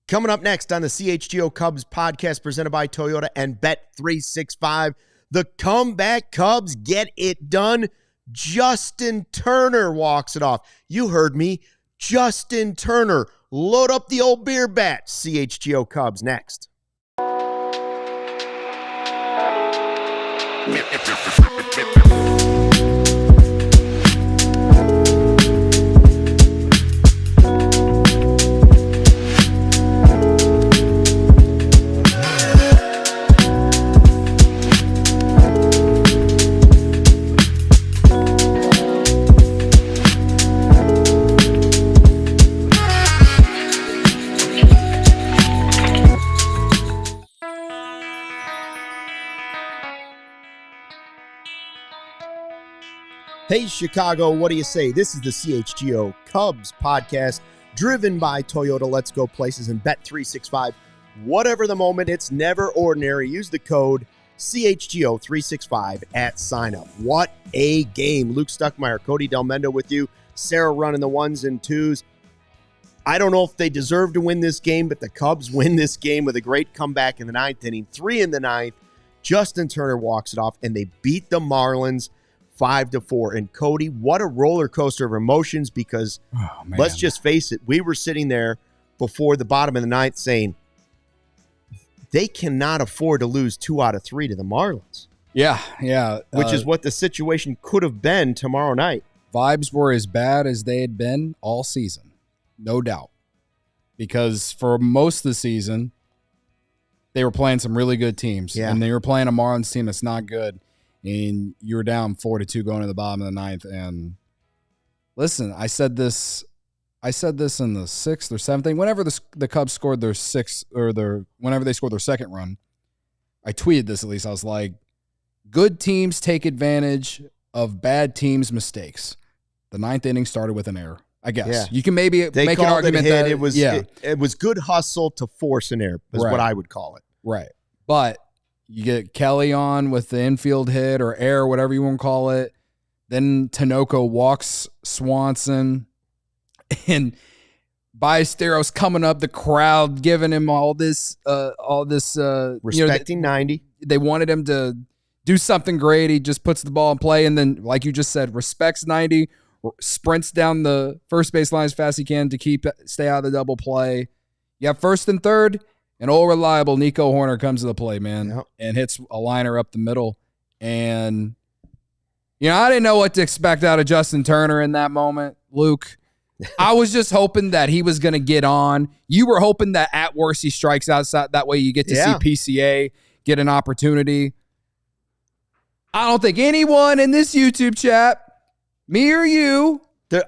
Coming up next on the CHGO Cubs podcast presented by Toyota and Bet365, the comeback Cubs get it done. Justin Turner walks it off. You heard me. Justin Turner. Load up the old beer bat. CHGO Cubs next. Hey, Chicago, what do you say? This is the CHGO Cubs podcast, driven by Toyota. Let's go places and Bet365. Whatever the moment, it's never ordinary. Use the code CHGO365 at signup. What a game. Luke Stuckmeyer, Cody Delmendo with you. Sarah running the ones and twos. I don't know if they deserve to win this game, but the Cubs win this game with a great comeback in the ninth inning. 3 in the ninth. Justin Turner walks it off, and they beat the Marlins 5-4. And Cody, what a roller coaster of emotions, because let's just face it, we were sitting there before the bottom of the ninth saying they cannot afford to lose 2 out of 3 to the Marlins. Yeah. Which is what the situation could have been tomorrow night. Vibes were as bad as they had been all season, no doubt. Because for most of the season, they were playing some really good teams. Yeah. And they were playing a Marlins team that's not good. And you were down 4-2 going to the bottom of the ninth. And listen, I said this in the 6th or 7th thing. Whenever the Cubs scored their whenever they scored their second run, I tweeted this at least. I was like, good teams take advantage of bad teams' mistakes. The ninth inning started with an error, I guess. Yeah. You can maybe make an argument that it was good hustle to force an error, is what I would call it. Right. But you get Kelly on with the infield hit or error, whatever you want to call it. Then Tinoco walks Swanson. And Ballesteros coming up, the crowd giving him all this respecting 90. They wanted him to do something great. He just puts the ball in play, and then, like you just said, respects 90, sprints down the first base line as fast as he can to stay out of the double play. You have first and third, and all reliable Nico Horner comes to the play, man, and hits a liner up the middle. And I didn't know what to expect out of Justin Turner in that moment, Luke. I was just hoping that he was going to get on. You were hoping that at worst he strikes outside. That way you get to see PCA get an opportunity. I don't think anyone in this YouTube chat, me or you,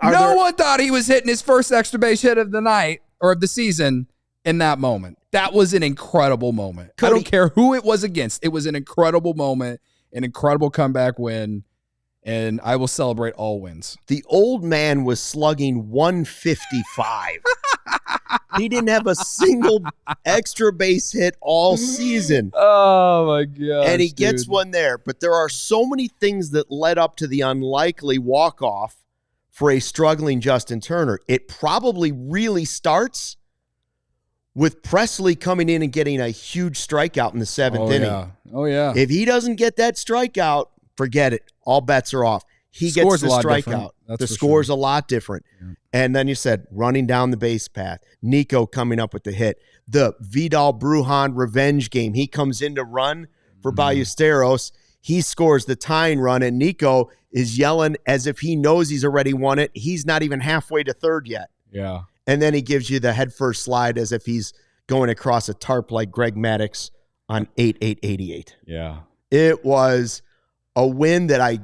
no one thought he was hitting his first extra base hit of the night or of the season in that moment. That was an incredible moment. I don't care who it was against. It was an incredible moment, an incredible comeback win. And I will celebrate all wins. The old man was slugging 155. He didn't have a single extra base hit all season. Oh, my God. And he gets one there. But there are so many things that led up to the unlikely walk-off for a struggling Justin Turner. It probably really starts with Presley coming in and getting a huge strikeout in the 7th inning. Oh, yeah. If he doesn't get that strikeout, forget it. All bets are off. He gets the strikeout. The score's a lot different. Yeah. And then you said running down the base path. Nico coming up with the hit. The Vidal Brujan revenge game. He comes in to run for Ballesteros. He scores the tying run, and Nico is yelling as if he knows he's already won it. He's not even halfway to third yet. Yeah. And then he gives you the headfirst slide as if he's going across a tarp like Greg Maddux on 8-8-88. Yeah. It was a win that I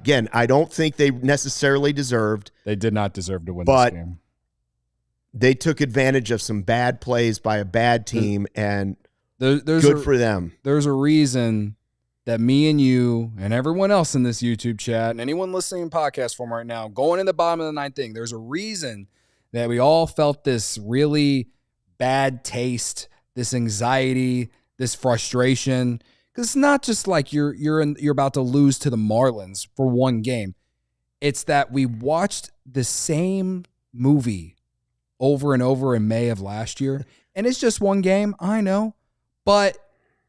don't think they necessarily deserved. They did not deserve to win this game. They took advantage of some bad plays by a bad team, and good for them. There's a reason that me and you and everyone else in this YouTube chat and anyone listening in podcast form right now, going in the bottom of the ninth inning, there's a reason that we all felt this really bad taste, this anxiety, this frustration. Because it's not just like you're about to lose to the Marlins for one game. It's that we watched the same movie over and over in May of last year, And it's just one game, I know. But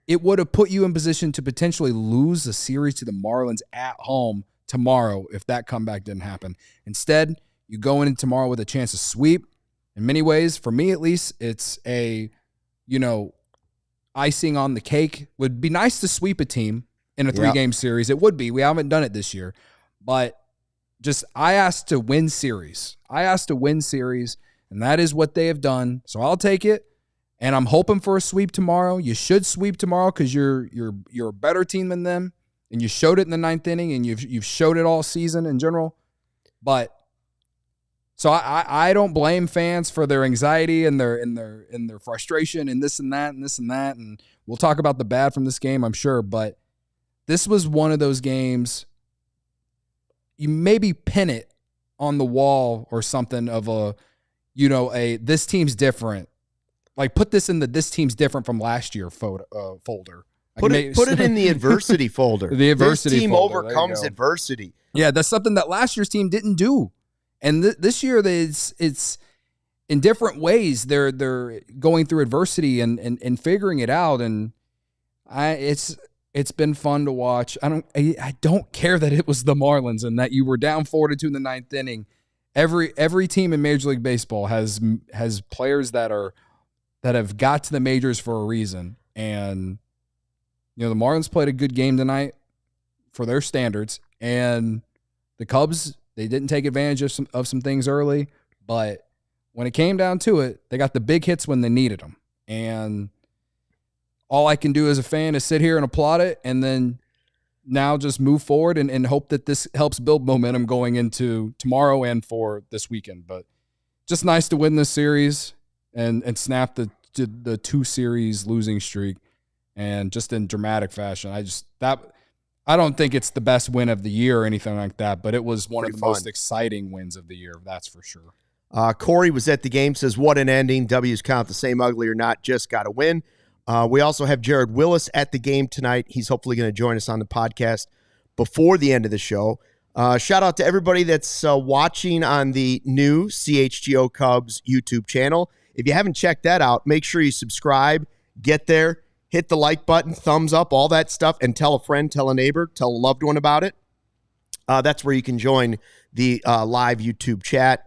it would have put you in position to potentially lose the series to the Marlins at home tomorrow if that comeback didn't happen. Instead, you go in tomorrow with a chance to sweep. In many ways, for me at least, it's a, icing on the cake. Would be nice to sweep a team in a 3-game series. It would be. We haven't done it this year. But I asked to win series. And that is what they have done. So I'll take it. And I'm hoping for a sweep tomorrow. You should sweep tomorrow because you're a better team than them, and you showed it in the 9th inning, and you've showed it all season in general. But so I don't blame fans for their anxiety and their frustration and this and that and this and that. And we'll talk about the bad from this game, I'm sure. But this was one of those games. You maybe pin it on the wall or something of this team's different. Like, put this in this team's different from last year folder. Put it in the adversity folder. The adversity this team folder. overcomes adversity. Yeah, that's something that last year's team didn't do. And this year, it's in different ways. They're going through adversity and figuring it out. And it's been fun to watch. I don't care that it was the Marlins and that you were down 4-2 in the 9th inning. Every team in Major League Baseball has players that have got to the majors for a reason. And, the Marlins played a good game tonight for their standards. And the Cubs, they didn't take advantage of some things early. But when it came down to it, they got the big hits when they needed them. And all I can do as a fan is sit here and applaud it and then now just move forward and hope that this helps build momentum going into tomorrow and for this weekend. But just nice to win this series and snap the 2-series losing streak, and just in dramatic fashion. I don't think it's the best win of the year or anything like that, but it was one of the most exciting wins of the year, that's for sure. Corey was at the game, says, what an ending. W's count the same, ugly or not, just got to win. We also have Jared Willis at the game tonight. He's hopefully going to join us on the podcast before the end of the show. Shout out to everybody that's watching on the new CHGO Cubs YouTube channel. If you haven't checked that out, make sure you subscribe, get there, hit the like button, thumbs up, all that stuff, and tell a friend, tell a neighbor, tell a loved one about it. That's where you can join the live YouTube chat.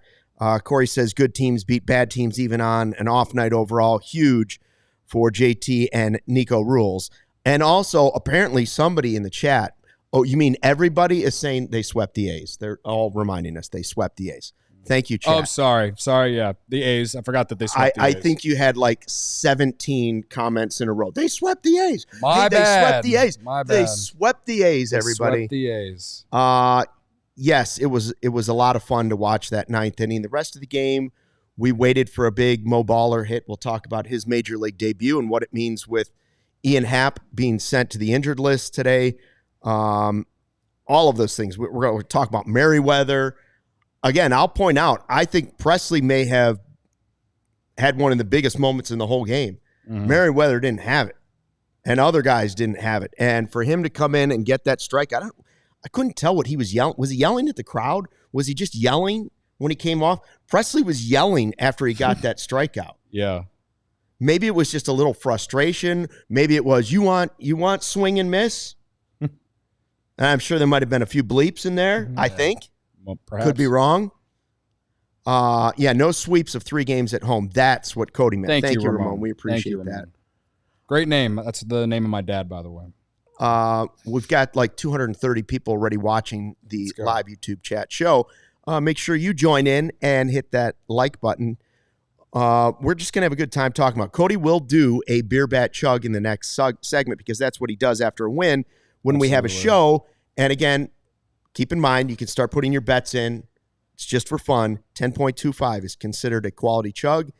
Corey says good teams beat bad teams even on an off night overall. Huge for JT and Nico Rules. And also, apparently, somebody in the chat, you mean everybody is saying they swept the A's. They're all reminding us they swept the A's. Thank you, chat. Oh, sorry, yeah. The A's. I forgot that they swept the A's. I think you had like 17 comments in a row. They swept the A's. My bad. They swept the A's. My bad. They swept the A's, everybody. Swept the A's. Yes, it was a lot of fun to watch that 9th inning. The rest of the game, we waited for a big Mo Baller hit. We'll talk about his major league debut and what it means with Ian Happ being sent to the injured list today. All of those things. We're going to talk about Merriweather. Again, I'll point out, I think Presley may have had one of the biggest moments in the whole game. Mm-hmm. Merriweather didn't have it, and other guys didn't have it. And for him to come in and get that strike, I couldn't tell what he was yelling. Was he yelling at the crowd? Was he just yelling when he came off? Presley was yelling after he got that strikeout. Yeah. Maybe it was just a little frustration. Maybe it was, you want swing and miss? And I'm sure there might have been a few bleeps in there, I think. Well, perhaps. Could be wrong. No sweeps of 3 games at home. That's what Cody meant. Thank you, Ramon. We appreciate that. Great name. That's the name of my dad, by the way. We've got like 230 people already watching the live YouTube chat show. Make sure you join in and hit that like button. We're just going to have a good time talking about it. Cody will do a beer bat chug in the next segment because that's what he does after a win when we have a show. And again, keep in mind, you can start putting your bets in. It's just for fun. 10.25 is considered a quality chug.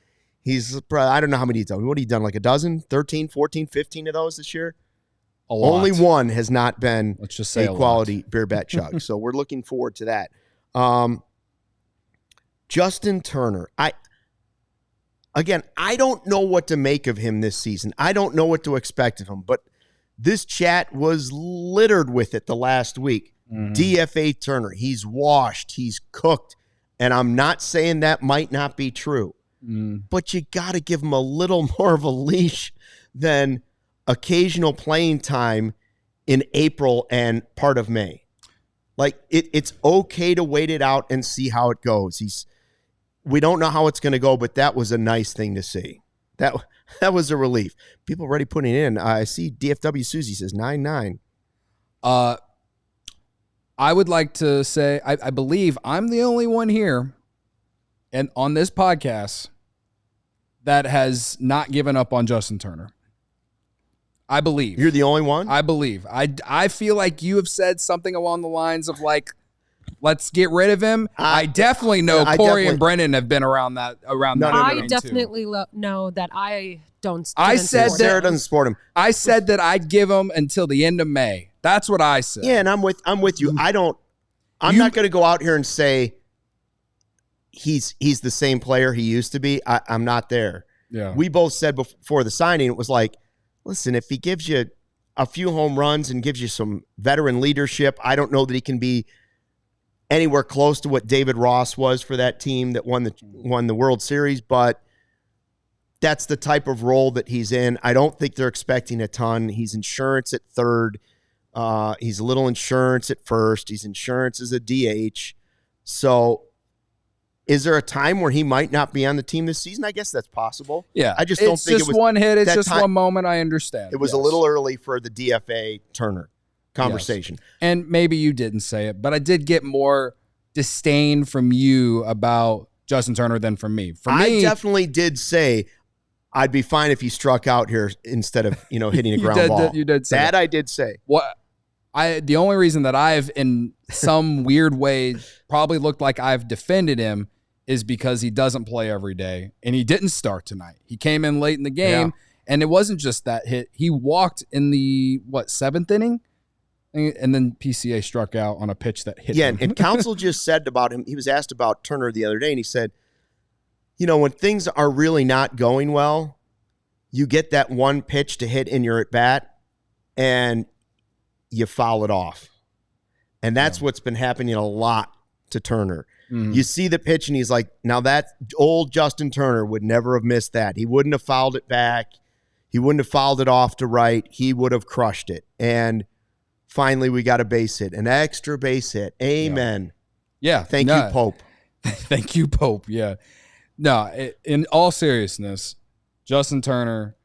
I don't know how many he's done. What have you done, like a dozen, 13, 14, 15 of those this year? A lot. Only one has not been Let's just say a quality beer bat chug. So we're looking forward to that. Justin Turner. I don't know what to make of him this season. I don't know what to expect of him, but this chat was littered with it the last week. Mm-hmm. DFA Turner. He's washed. He's cooked. And I'm not saying that might not be true. but you got to give him a little more of a leash than occasional playing time in April and part of May. Like, it's okay to wait it out and see how it goes. We don't know how it's going to go, but that was a nice thing to see. That was a relief. People already putting in. I see DFW Susie says 9-9. I would like to say, I believe I'm the only one here and on this podcast that has not given up on Justin Turner. I believe. You're the only one? I believe. I feel like you have said something along the lines of, like, let's get rid of him. I definitely know Corey and Brennan have been around that. I definitely know that I don't. Sarah doesn't support him. I said that I'd give him until the end of May. That's what I said. Yeah, and I'm with you. I'm not going to go out here and say he's the same player he used to be. I'm not there. Yeah. We both said before the signing, it was like, listen, if he gives you a few home runs and gives you some veteran leadership, I don't know that he can be anywhere close to what David Ross was for that team that won the World Series, but that's the type of role that he's in. I don't think they're expecting a ton. He's insurance at third. He's a little insurance at first. He's insurance as a DH. So is there a time where he might not be on the team this season? I guess that's possible. Yeah. I just don't think it was one hit. It's just one moment. I understand. It was a little early for the DFA Turner conversation. Yes. And maybe you didn't say it, but I did get more disdain from you about Justin Turner than from me. I definitely did say I'd be fine if he struck out here instead of, hitting a ground ball. You did say that. I did say. The only reason that I've, in some weird way, probably looked like I've defended him is because he doesn't play every day, and he didn't start tonight. He came in late in the game, and it wasn't just that hit. He walked in the, 7th inning? And then PCA struck out on a pitch that hit him. And Counsell just said about him, he was asked about Turner the other day, and he said, when things are really not going well, you get that one pitch to hit in your at-bat, and you foul it off. And that's what's been happening a lot to Turner. Mm. You see the pitch, and he's like, now that old Justin Turner would never have missed that. He wouldn't have fouled it back. He wouldn't have fouled it off to right. He would have crushed it. And finally, we got a base hit, an extra base hit. Amen. Yeah. Thank you, Pope. Thank you, Pope. Yeah. No, in all seriousness, Justin Turner,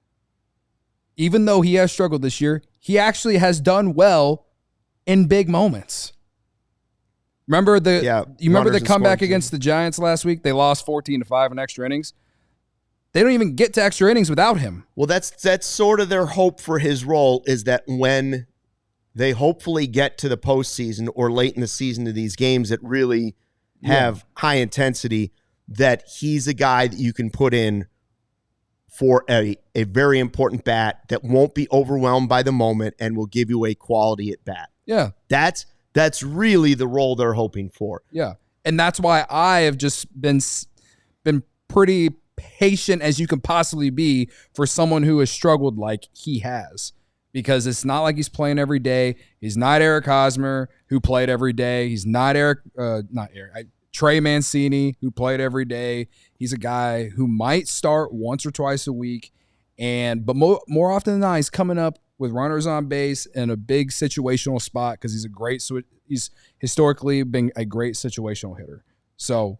even though he has struggled this year, he actually has done well in big moments. Remember the comeback against the Giants last week? They lost 14-5 in extra innings. They don't even get to extra innings without him. Well, that's sort of their hope for his role, is that when they hopefully get to the postseason or late in the season to these games that really have high intensity, that he's a guy that you can put in for a very important bat that won't be overwhelmed by the moment and will give you a quality at bat. Yeah. That's really the role they're hoping for. Yeah. And that's why I have just been pretty patient as you can possibly be for someone who has struggled like he has. Because it's not like he's playing every day. He's not Eric Hosmer, who played every day. He's not Trey Mancini, who played every day. He's a guy who might start once or twice a week, but more often than not, he's coming up with runners on base in a big situational spot because he's historically been a great situational hitter. So,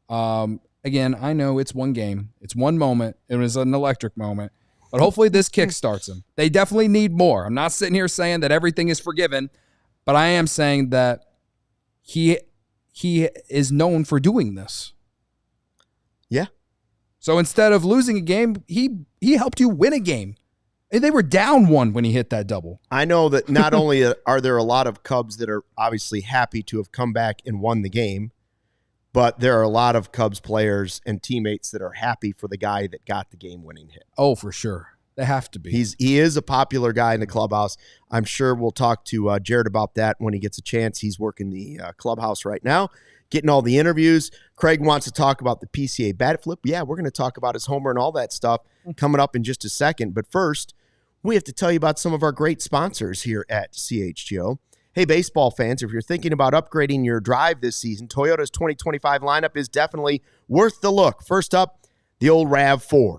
again, I know it's one game, it's one moment, it was an electric moment, but hopefully this kickstarts him. They definitely need more. I'm not sitting here saying that everything is forgiven, but I am saying that he is known for doing this. Yeah. So instead of losing a game, he helped you win a game. And they were down one when he hit that double. I know that not only are there a lot of Cubs that are obviously happy to have come back and won the game, but there are a lot of Cubs players and teammates that are happy for the guy that got the game-winning hit. Oh, for sure. They have to be. He is a popular guy in the clubhouse. I'm sure we'll talk to Jared about that when he gets a chance. He's working the clubhouse right now, getting all the interviews. Craig wants to talk about the PCA bat flip. Yeah, we're going to talk about his homer and all that stuff coming up in just a second. But first, we have to tell you about some of our great sponsors here at CHGO. Hey, baseball fans, if you're thinking about upgrading your drive this season, Toyota's 2025 lineup is definitely worth the look. First up, the old RAV4.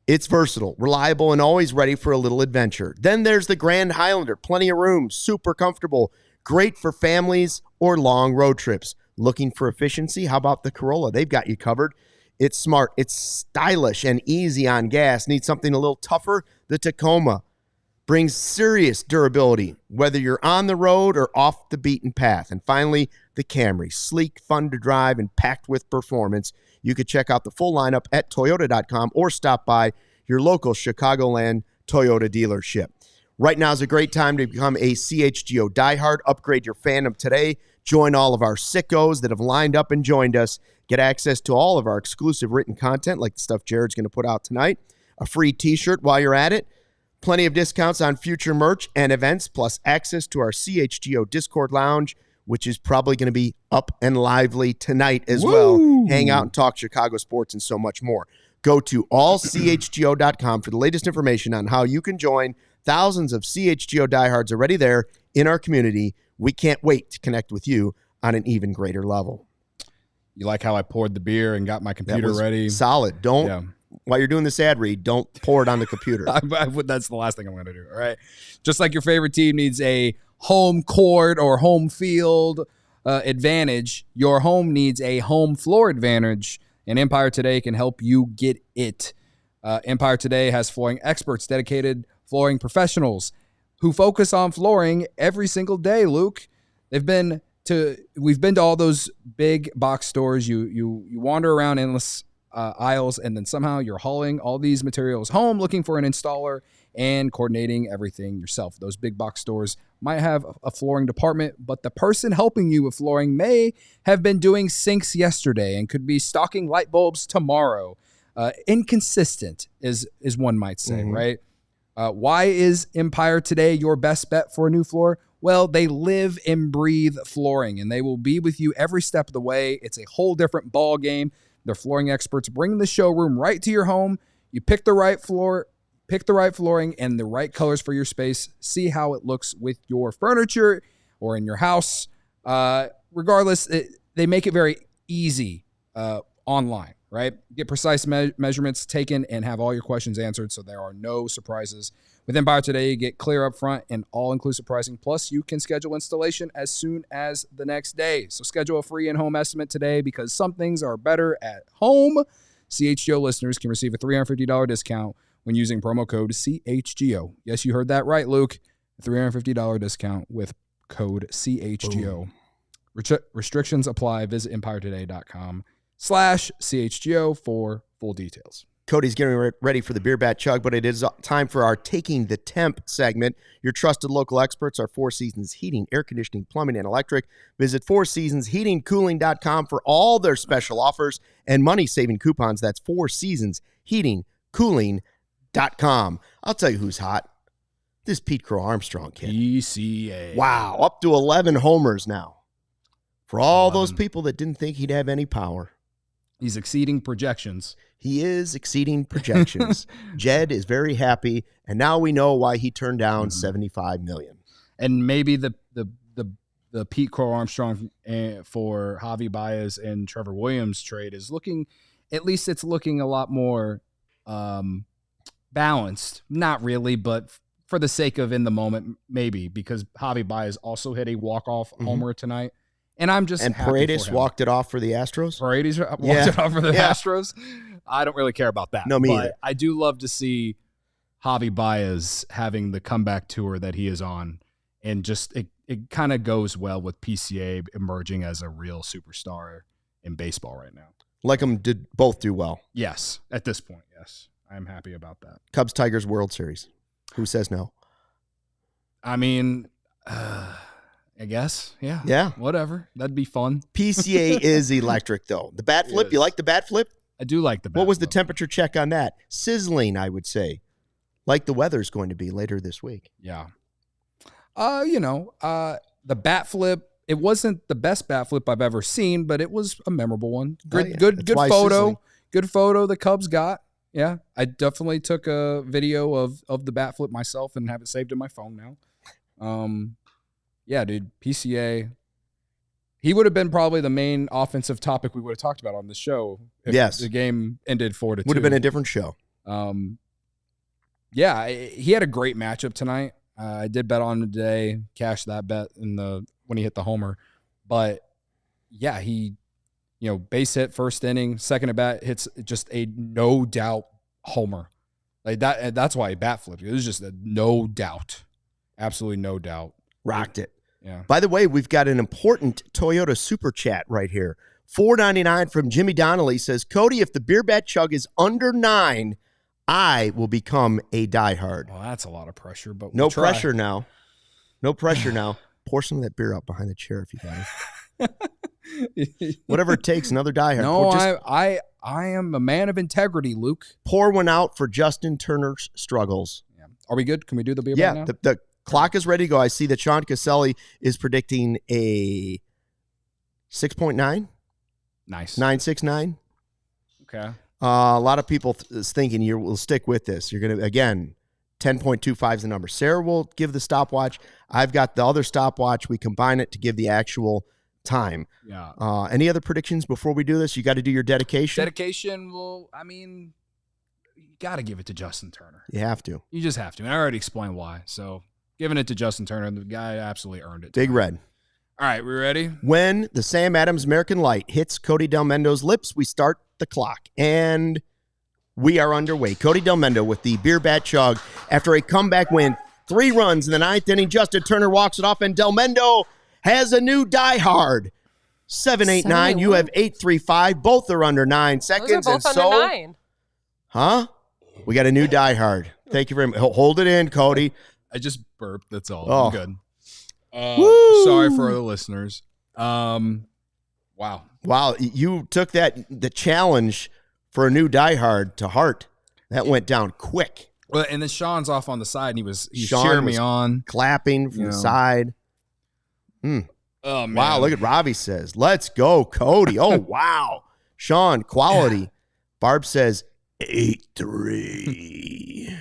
It's versatile, reliable, and always ready for a little adventure. Then there's the Grand Highlander. Plenty of room, super comfortable, great for families or long road trips. Looking for efficiency? How about the Corolla? They've got you covered. It's smart, it's stylish, and easy on gas. Need something a little tougher? The Tacoma brings serious durability, whether you're on the road or off the beaten path. And finally, the Camry. Sleek, fun to drive, and packed with performance. You could check out the full lineup at Toyota.com or stop by your local Chicagoland Toyota dealership. Right now is a great time to become a CHGO diehard. Upgrade your fandom today. Join all of our sickos that have lined up and joined us. Get access to all of our exclusive written content, like the stuff Jared's going to put out tonight. A free t-shirt while you're at it. Plenty of discounts on future merch and events, plus access to our CHGO Discord lounge, which is probably going to be up and lively tonight as well. Hang out and talk Chicago sports and so much more. Go to allchgo.com for the latest information on how you can join. Thousands of CHGO diehards already there in our community. We can't wait to connect with you on an even greater level. You like how I poured the beer and got my computer ready? Solid. While you're doing this ad read, don't pour it on the computer. That's the last thing I'm going to do. All right. Just like your favorite team needs a home court or home field advantage, your home needs a home floor advantage, and Empire Today can help you get it. Empire Today has flooring experts, dedicated flooring professionals who focus on flooring every single day, Luke. We've been to all those big box stores. You wander around endless aisles, and then somehow you're hauling all these materials home, looking for an installer and coordinating everything yourself. Those big box stores might have a flooring department, but the person helping you with flooring may have been doing sinks yesterday and could be stocking light bulbs tomorrow. Inconsistent, is one might say, right? Why is Empire Today your best bet for a new floor? Well, they live and breathe flooring, and they will be with you every step of the way. It's a whole different ball game. Their flooring experts bring the showroom right to your home. You pick the right floor, pick the right flooring and the right colors for your space. See how it looks with your furniture or in your house. Regardless, they make it very easy online, right? Get precise measurements taken and have all your questions answered, so there are no surprises. With Empire Today, you get clear up front and all-inclusive pricing. Plus, you can schedule installation as soon as the next day. So schedule a free in-home estimate today, because some things are better at home. CHGO listeners can receive a $350 discount when using promo code CHGO. Yes, you heard that right, Luke. A $350 discount with code CHGO. Restrictions apply. Visit EmpireToday.com/CHGO for full details. Cody's getting ready for the beer bat chug, but it is time for our Taking the Temp segment. Your trusted local experts are Four Seasons Heating, Air Conditioning, Plumbing, and Electric. Visit fourseasonsheatingcooling.com for all their special offers and money-saving coupons. That's fourseasonsheatingcooling.com. I'll tell you who's hot. This Pete Crow-Armstrong kid. PCA. Wow, up to 11 homers now. For all those people that didn't think he'd have any power. He's exceeding projections. He is exceeding projections. Jed is very happy, and now we know why he turned down $75 million. And maybe the Pete Crow-Armstrong for Javy, Baez and Trevor Williams trade is looking, at least it's looking a lot more balanced. Not really, but for the sake of in the moment, maybe, because Javy Baez also hit a walk-off homer tonight. And I'm just happy Paredes for him. walked it off for the Astros? Paredes walked it off for the Astros? I don't really care about that. No, me either. But I do love to see Javy Baez having the comeback tour that he is on. And just it kind of goes well with PCA emerging as a real superstar in baseball right now. Like them did both do well. Yes. At this point, yes. I'm happy about that. Cubs-Tigers World Series. Who says no? I mean, I guess. Yeah. Yeah. Whatever. That'd be fun. PCA is electric, though. The bat flip, you like the bat flip? I do like the bat What was flip. the temperature check on that? Sizzling, I would say. Like the weather's going to be later this week. Yeah. The bat flip, it wasn't the best bat flip I've ever seen, but it was a memorable one. Good photo. Sizzling. Good photo the Cubs got. Yeah. I definitely took a video of the bat flip myself and have it saved in my phone now. Yeah, dude, PCA, He would have been probably the main offensive topic we would have talked about on the show if the game ended 4-2. Would have been a different show. Yeah, he had a great matchup tonight. I did bet on him today, cashed that bet when he hit the homer. But yeah, he, base hit first inning, second at bat hits just a no doubt homer. Like that's why he bat flipped. It was just a no doubt. Absolutely no doubt. Rocked it. Yeah. By the way, we've got an important Toyota super chat right here. $4.99 from Jimmy Donnelly says, Cody, if the beer bat chug is under 9, I will become a diehard. Well, that's a lot of pressure, but no pressure now. No pressure now. Pour some of that beer out behind the chair if you guys. Whatever it takes, another diehard. No, I am a man of integrity, Luke. Pour one out for Justin Turner's struggles. Yeah. Are we good? Can we do the beer bat now? The clock is ready to go. I see that Sean Caselli is predicting a 6.9. Nice. 969. Okay. A lot of people is thinking we'll stick with this. You're going to, again, 10.25 is the number. Sarah will give the stopwatch. I've got the other stopwatch. We combine it to give the actual time. Yeah. Any other predictions before we do this? You got to do your dedication. Dedication, well, you got to give it to Justin Turner. You have to. You just have to. And I already explained why. So giving it to Justin Turner, the guy absolutely earned it. Big Red. All right, we ready? When the Sam Adams American Light hits Cody Delmendo's lips, we start the clock. And we are underway. Cody Delmendo with the beer bat chug after a comeback win. 3 runs in the 9th inning. Justin Turner walks it off, and Delmendo has a new diehard. 789. You have 835. Both are under 9 seconds. Those are both under 9. Huh? We got a new diehard. Thank you very much. Hold it in, Cody. I just burped. That's all. Oh. I'm good. Sorry for the listeners. Wow. You took the challenge for a new diehard to heart. That went down quick. Well, and then Sean's off on the side, and he was cheering me on, clapping from the side. Oh man! Wow! Look at Robbie says, "Let's go, Cody." Oh wow, Sean, quality. Yeah. Barb says 8-3.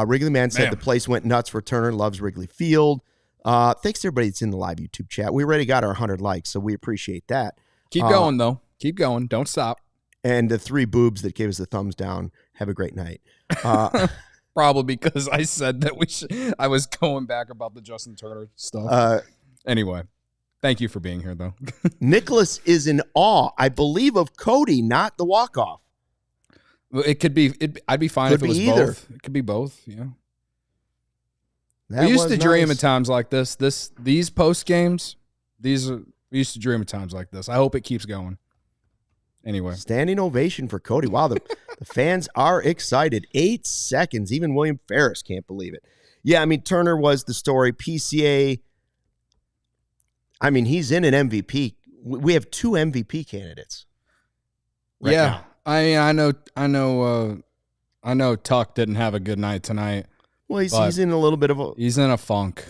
Wrigley Man said the place went nuts for Turner. Loves Wrigley Field. Thanks to everybody that's in the live YouTube chat. We already got our 100 likes, so we appreciate that. Keep going, though. Keep going. Don't stop. And the 3 boobs that gave us the thumbs down. Have a great night. Probably because I said that I was going back about the Justin Turner stuff. Anyway, thank you for being here, though. Nicholas is in awe, I believe, of Cody, not the walk-off. Well, it could be. I'd be fine if it was both. It could be both. Yeah. We used to dream at times like this. These post games. We used to dream at times like this. I hope it keeps going. Anyway, standing ovation for Cody. Wow, the fans are excited. 8 seconds. Even William Ferris can't believe it. Yeah, Turner was the story. PCA. He's in an MVP. We have 2 MVP candidates. Right now. I know Tuck didn't have a good night tonight. Well, he's in a little bit of a... He's in a funk.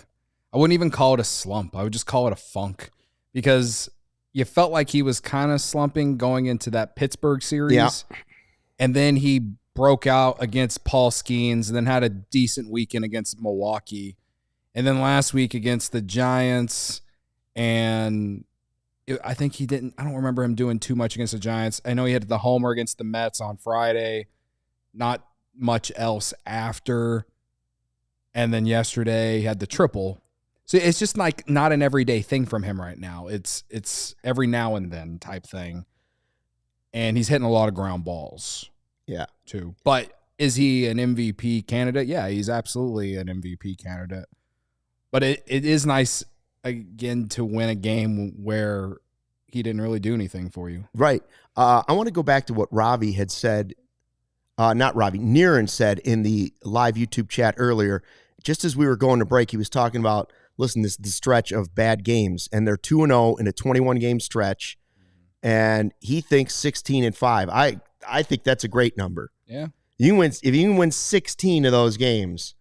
I wouldn't even call it a slump. I would just call it a funk because you felt like he was kind of slumping going into that Pittsburgh series. Yeah. And then he broke out against Paul Skeens and then had a decent weekend against Milwaukee. And then last week against the Giants. And I think I don't remember him doing too much against the Giants. I know he had the homer against the Mets on Friday. Not much else after. And then yesterday he had the triple. So it's just like not an everyday thing from him right now. It's every now and then type thing. And he's hitting a lot of ground balls. Yeah. Too. But is he an MVP candidate? Yeah, he's absolutely an MVP candidate. But it is nice, again, to win a game where he didn't really do anything for you. Right. I want to go back to what Ravi had said. Niren said in the live YouTube chat earlier. Just as we were going to break, he was talking about, listen, this is the stretch of bad games, and they're 2-0 in a 21-game stretch, and he thinks 16-5. I think that's a great number. Yeah. If you can win 16 of those games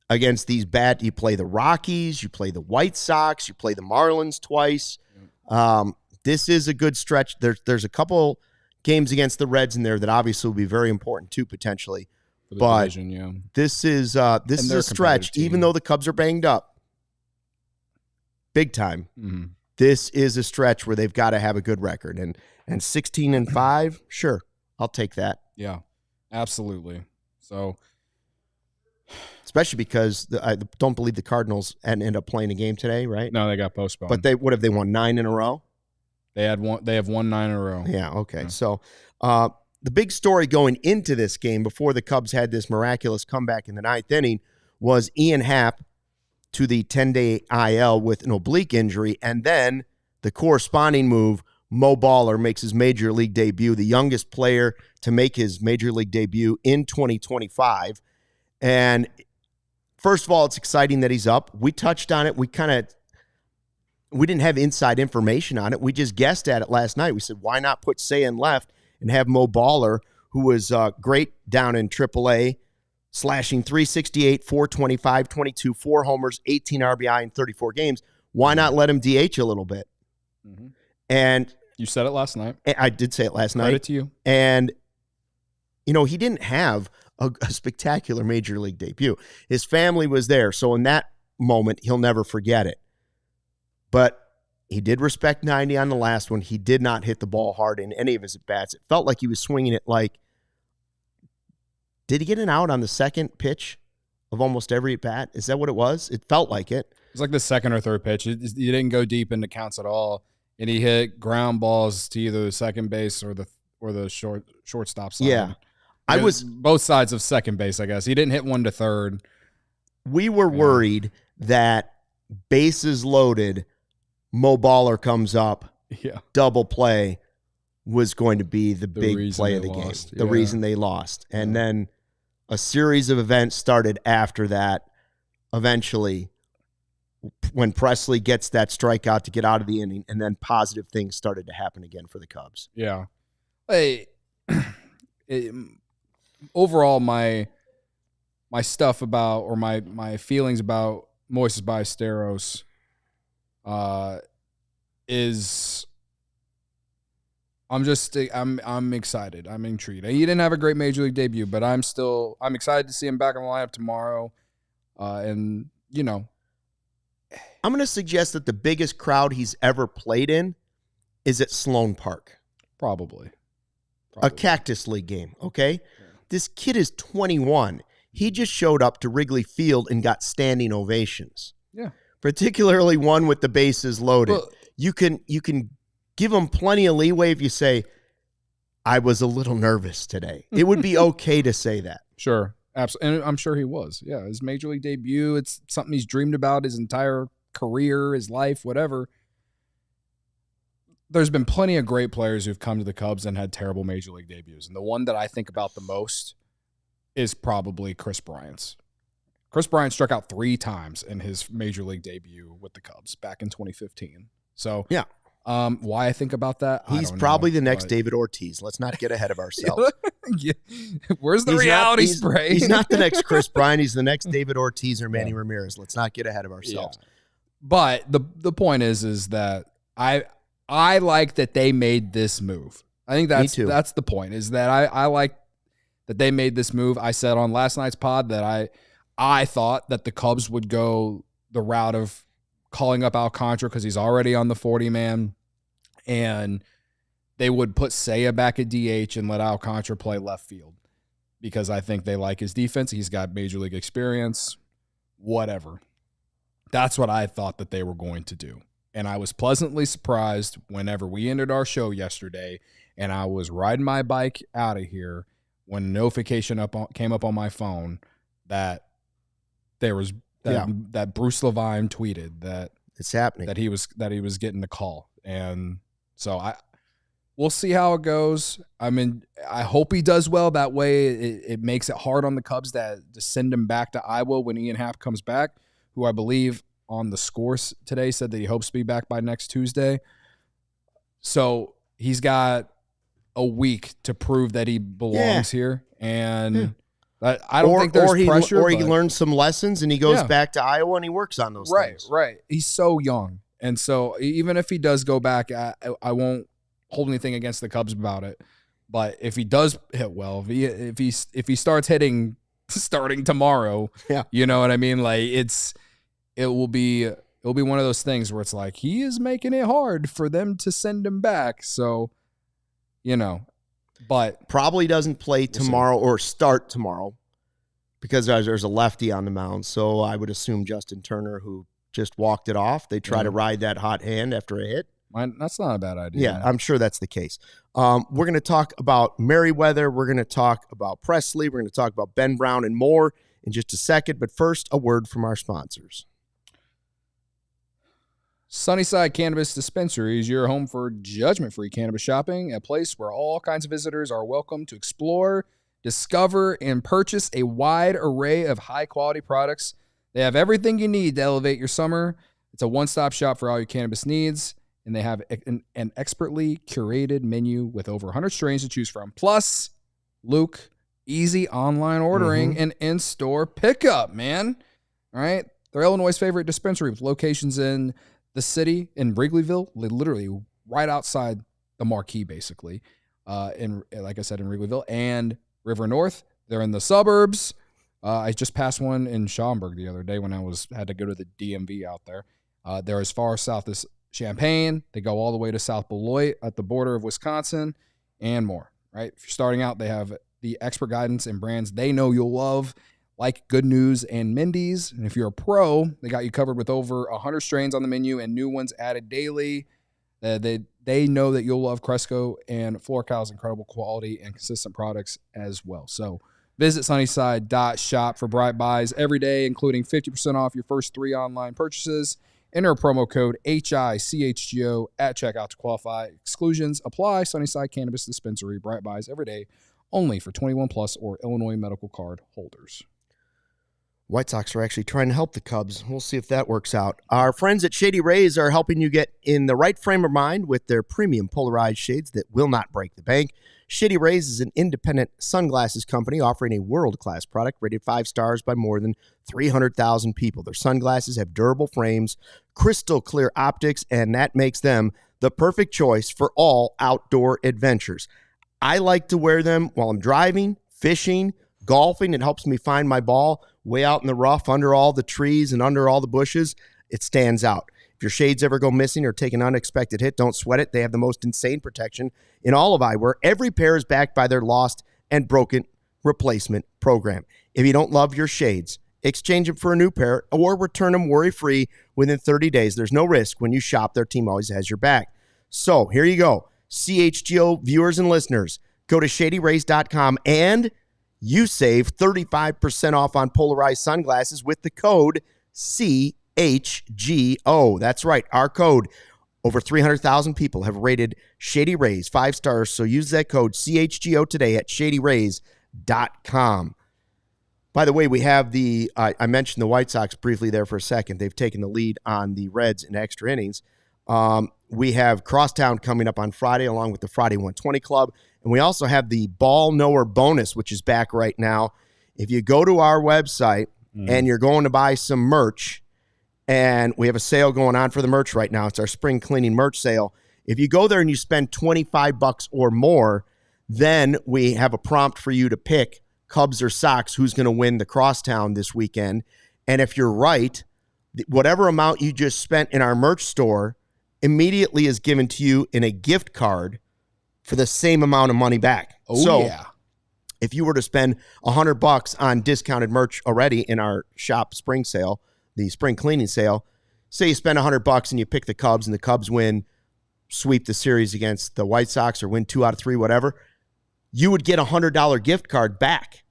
against these bad, you play the Rockies, you play the White Sox, you play the Marlins twice. This is a good stretch. There's a couple games against the Reds in there that obviously will be very important too, potentially. But division, yeah. This is a stretch, even though the Cubs are banged up. big time. Mm-hmm. This is a stretch where they've got to have a good record. And 16-5, sure, I'll take that. Yeah, absolutely. So, especially because I don't believe the Cardinals end up playing a game today, right? No, they got postponed. But what have they won 9 in a row? They have won 9 in a row. Yeah, okay. Yeah. So the big story going into this game before the Cubs had this miraculous comeback in the 9th inning was Ian Happ to the 10-day IL with an oblique injury, and then the corresponding move, Mo Baller makes his major league debut, the youngest player to make his major league debut in 2025. And first of all, it's exciting that he's up. We touched on it. We didn't have inside information on it. We just guessed at it last night. We said, why not put Say in left and have Mo Baller, who was great down in AAA, slashing 368, 425, 22, 4 homers, 18 RBI in 34 games. Why not let him DH a little bit? Mm-hmm. And you said it last night. I did say it last night. Credit to you. And, he didn't have a spectacular major league debut. His family was there. So in that moment, he'll never forget it. But he did respect 90 on the last one. He did not hit the ball hard in any of his at-bats. It felt like he was swinging it like, did he get an out on the second pitch of almost every at-bat? Is that what it was? It felt like it. It was like the second or third pitch. He didn't go deep into counts at all. And he hit ground balls to either the second base or the shortstop side. Yeah. I was both sides of second base, I guess. He didn't hit one to third. We were worried that bases loaded, Mo Baller comes up, double play was going to be the big play of the game, the reason they lost. And then a series of events started after that. Eventually, when Presley gets that strikeout to get out of the inning, and then positive things started to happen again for the Cubs. Yeah. Hey, overall, my stuff about, or my feelings about Moisés Ballesteros is I'm excited. I'm intrigued. He didn't have a great major league debut, but I'm excited to see him back in the lineup tomorrow. And I'm going to suggest that the biggest crowd he's ever played in is at Sloan Park. Probably. A Cactus League game, okay? Yeah. This kid is 21. He just showed up to Wrigley Field and got standing ovations. Yeah. Particularly one with the bases loaded. Well, you can give him plenty of leeway if you say, I was a little nervous today. It would be okay to say that. Sure. Absolutely. And I'm sure he was. Yeah. His major league debut, it's something he's dreamed about his entire career, his life, whatever. There's been plenty of great players who've come to the Cubs and had terrible major league debuts. And the one that I think about the most is probably Kris Bryant's. Kris Bryant struck out 3 times in his major league debut with the Cubs back in 2015. So, yeah. Why I think about that, he's probably the next David Ortiz. Let's not get ahead of ourselves. Yeah. Where's the reality spray? He's not the next Kris Bryant. He's the next David Ortiz or Manny Ramirez. Let's not get ahead of ourselves. Yeah. But the point is that I like that they made this move. I think that's the point, is that I like that they made this move. I said on last night's pod that I thought that the Cubs would go the route of calling up Alcantara because he's already on the 40-man, and they would put Seiya back at DH and let Alcantara play left field because I think they like his defense. He's got major league experience, whatever. That's what I thought that they were going to do. And I was pleasantly surprised whenever we ended our show yesterday and I was riding my bike out of here when a notification came up on my phone that there was that Bruce Levine tweeted that it's happening, that he was getting the call. And so we'll see how it goes. I mean, I hope he does well. That way it makes it hard on the Cubs to send him back to Iowa when Ian Happ comes back, who I believe on the scores today said that he hopes to be back by next Tuesday. So he's got a week to prove that he belongs here. And I don't think there's pressure. Or he learns some lessons and he goes back to Iowa and he works on those things. Right. He's so young. And so even if he does go back, I won't hold anything against the Cubs about it. But if he does hit well, if he starts hitting starting tomorrow, you know what I mean? Like it will be it'll be one of those things where it's like he is making it hard for them to send him back. So, but probably doesn't play tomorrow or start tomorrow because there's a lefty on the mound. So I would assume Justin Turner, who just walked it off, they try to ride that hot hand after a hit. That's not a bad idea. Yeah, I'm sure that's the case. We're going to talk about Merriweather. We're going to talk about Presley. We're going to talk about Ben Brown and more in just a second. But first, a word from our sponsors. Sunnyside Cannabis Dispensary is your home for judgment-free cannabis shopping, a place where all kinds of visitors are welcome to explore, discover, and purchase a wide array of high-quality products. They have everything you need to elevate your summer. It's a one-stop shop for all your cannabis needs, and they have an expertly curated menu with over 100 strains to choose from. Plus, Luke, easy online ordering and in-store pickup, man. All right? They're Illinois' favorite dispensary with locations in the city, in Wrigleyville, literally right outside the marquee, basically. Like I said, in Wrigleyville and River North. They're in the suburbs. I just passed one in Schaumburg the other day when I had to go to the DMV out there. They're as far south as Champaign. They go all the way to South Beloit at the border of Wisconsin and more, right? If you're starting out, they have the expert guidance and brands they know you'll love, like Good News and Mindy's. And if you're a pro, they got you covered with over 100 strains on the menu and new ones added daily. They know that you'll love Cresco and FloraCal's incredible quality and consistent products as well. So visit sunnyside.shop for bright buys every day, including 50% off your first 3 online purchases. Enter promo code HICHGO at checkout to qualify. Exclusions apply. Sunnyside Cannabis Dispensary, bright buys every day, only for 21 plus or Illinois medical card holders. White Sox are actually trying to help the Cubs. We'll see if that works out. Our friends at Shady Rays are helping you get in the right frame of mind with their premium polarized shades that will not break the bank. Shady Rays is an independent sunglasses company offering a world-class product rated 5 stars by more than 300,000 people. Their sunglasses have durable frames, crystal clear optics, and that makes them the perfect choice for all outdoor adventures. I like to wear them while I'm driving, fishing, golfing. It helps me find my ball way out in the rough under all the trees and under all the bushes. It stands out. If your shades ever go missing or take an unexpected hit, don't sweat it. They have the most insane protection in all of eyewear. Every pair is backed by their lost and broken replacement program. If you don't love your shades, exchange them for a new pair or return them worry-free within 30 days. There's no risk when you shop. Their team always has your back. So here you go. CHGO viewers and listeners, go to shadyrays.com and you save 35% off on polarized sunglasses with the code CHGO. That's right, our code. Over 300,000 people have rated Shady Rays 5 stars, so use that code CHGO today at shadyrays.com. By the way, we have I mentioned the White Sox briefly there for a second. They've taken the lead on the Reds in extra innings. We have Crosstown coming up on Friday along with the Friday 120 Club. And we also have the Ball Knower bonus, which is back right now. If you go to our website and you're going to buy some merch, and we have a sale going on for the merch right now. It's our spring cleaning merch sale. If you go there and you spend $25 or more, then we have a prompt for you to pick Cubs or Sox, who's going to win the Crosstown this weekend. And if you're right, whatever amount you just spent in our merch store immediately is given to you in a gift card for the same amount of money back. Yeah. If you were to spend $100 on discounted merch already in our shop spring sale, the spring cleaning sale, say you spend $100 and you pick the Cubs and the Cubs sweep the series against the White Sox or win 2 out of 3, whatever, you would get a $100 gift card back.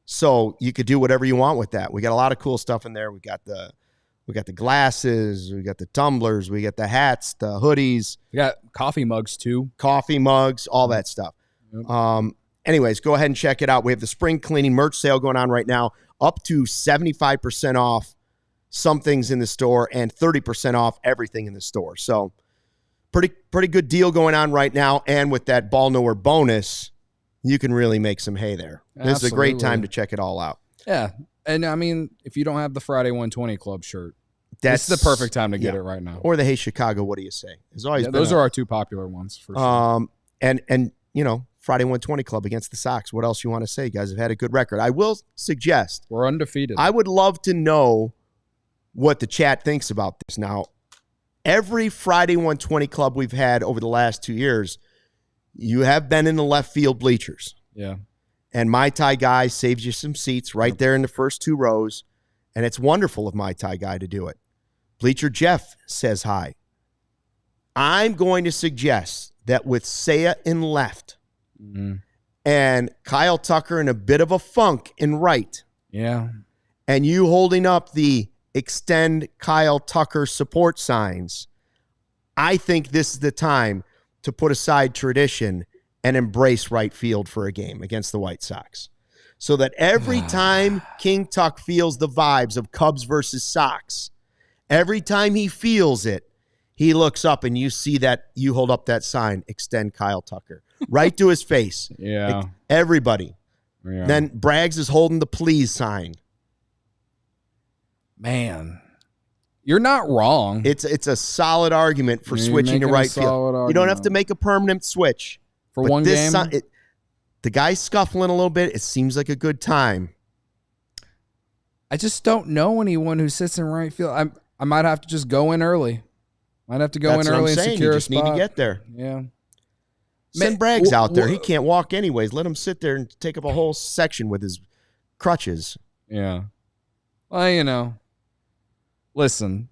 So you could do whatever you want with that. We got a lot of cool stuff in there. We got the glasses, we got the tumblers, we got the hats, the hoodies. We got coffee mugs too. Coffee mugs, all that stuff. Yep. Anyways, go ahead and check it out. We have the spring cleaning merch sale going on right now, up to 75% off some things in the store and 30% off everything in the store. So pretty good deal going on right now. And with that Ball Knower bonus, you can really make some hay there. Absolutely. This is a great time to check it all out. Yeah. And I mean, if you don't have the Friday 120 Club shirt, this is the perfect time to get it right now. Or the Hey Chicago, what do you say? It's always those are our 2 popular ones for sure. And you know, Friday 120 Club against the Sox. What else you want to say? You guys have had a good record. I will suggest we're undefeated. I would love to know what the chat thinks about this. Now, every Friday 120 club we've had over the last 2 years, you have been in the left field bleachers. Yeah. And My Tai Guy saves you some seats right there in the first 2 rows. And it's wonderful of My Tai Guy to do it. Bleacher Jeff says hi. I'm going to suggest that with Seiya in left and Kyle Tucker in a bit of a funk in right. Yeah. And you holding up the extend Kyle Tucker support signs, I think this is the time to put aside tradition and embrace right field for a game against the White Sox. So that every time King Tuck feels the vibes of Cubs versus Sox, every time he feels it, he looks up and you see that you hold up that sign, extend Kyle Tucker, right to his face. Yeah. Everybody. Yeah. Then Braggs is holding the please sign. Man, you're not wrong. It's a solid argument for switching to right field. You don't have to make a permanent switch. For one game? The guy's scuffling a little bit. It seems like a good time. I just don't know anyone who sits in right field. I might have to just go in early. Might have to go in early and secure a spot. You just need to get there. Yeah. Send Braggs out there. He can't walk anyways. Let him sit there and take up a whole section with his crutches. Yeah. Well, listen,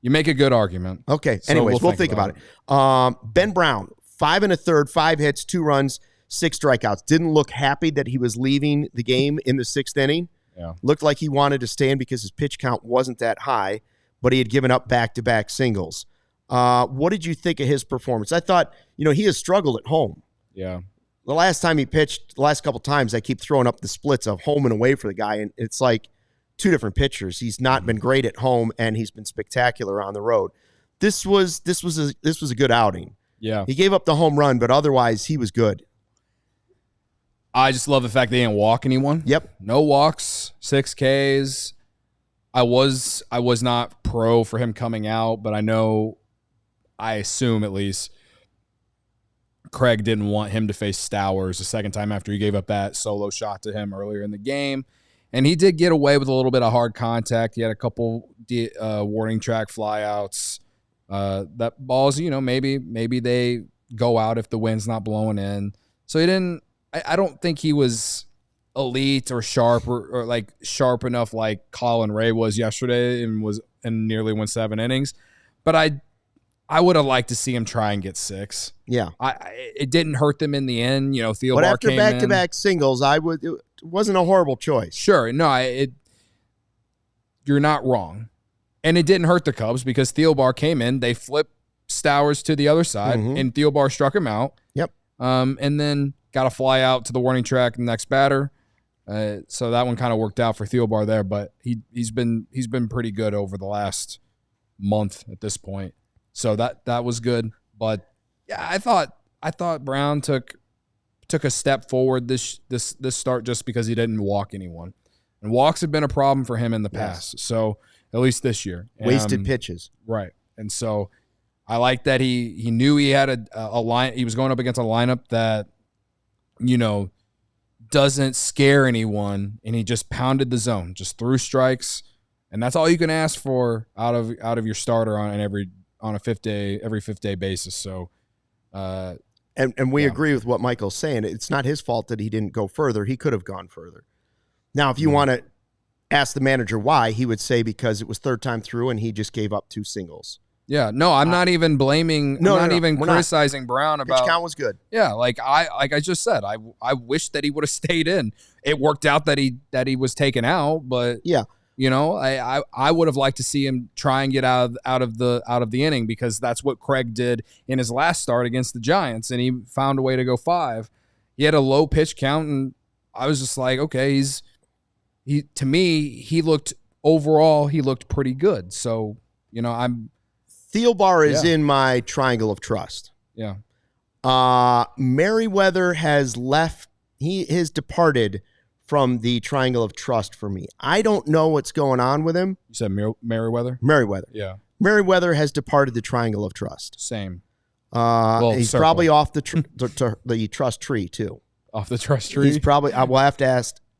you make a good argument. Okay. Anyways, we'll think about it. Ben Brown, 5 1/3, 5 hits, 2 runs, 6 strikeouts. Didn't look happy that he was leaving the game in the 6th inning. Yeah. Looked like he wanted to stay in because his pitch count wasn't that high, but he had given up back-to-back singles. What did you think of his performance? I thought, he has struggled at home. Yeah. The last time he pitched, the last couple times, I keep throwing up the splits of home and away for the guy, and it's like 2 different pitchers. He's not been great at home, and he's been spectacular on the road. This was a good outing. Yeah. He gave up the home run, but otherwise he was good. I just love the fact they didn't walk anyone. Yep. No walks, 6 Ks. I was not pro for him coming out, but I assume at least Craig didn't want him to face Stowers the second time after he gave up that solo shot to him earlier in the game. And he did get away with a little bit of hard contact. He had a couple warning track flyouts. That balls, maybe they go out if the wind's not blowing in. So he didn't. I don't think he was elite or sharp or like sharp enough like Colin Ray was yesterday and nearly went 7 innings. But I would have liked to see him try and get 6. Yeah, it didn't hurt them in the end. Thielbar but after came back-to-back singles, it wasn't a horrible choice. Sure, no, you're not wrong, and it didn't hurt the Cubs because Thielbar came in. They flipped Stowers to the other side, and Thielbar struck him out. Yep, and then got a fly out to the warning track. The next batter, so that one kind of worked out for Thielbar there. But he's been pretty good over the last month at this point. So that was good. But yeah, I thought Brown took a step forward this start just because he didn't walk anyone. And walks have been a problem for him in the past. So at least this year. Wasted pitches. Right. And so I like that he knew he had a line. He was going up against a lineup that, doesn't scare anyone, and he just pounded the zone, just threw strikes, and that's all you can ask for out of your starter on every 5th day basis. So, and we agree with what Michael's saying. It's not his fault that he didn't go further. He could have gone further. Now, if you want to ask the manager why, he would say because it was 3rd time through and he just gave up 2 singles. Yeah, no, I'm not even blaming. No, I'm not even we're criticizing Brown about. Pitch count was good. Yeah, like I just said, I wish that he would have stayed in. It worked out that he was taken out, but yeah, I would have liked to see him try and get out of the inning because that's what Craig did in his last start against the Giants, and he found a way to go 5. He had a low pitch count, and I was just like, okay, to me he looked pretty good. So Thielbar is in my triangle of trust. Yeah. Merriweather has left. He has departed from the triangle of trust for me. I don't know what's going on with him. You said Merriweather? Merriweather. Yeah. Merriweather has departed the triangle of trust. Same. He's probably off the trust tree too. Off the trust tree? He's probably. I will have to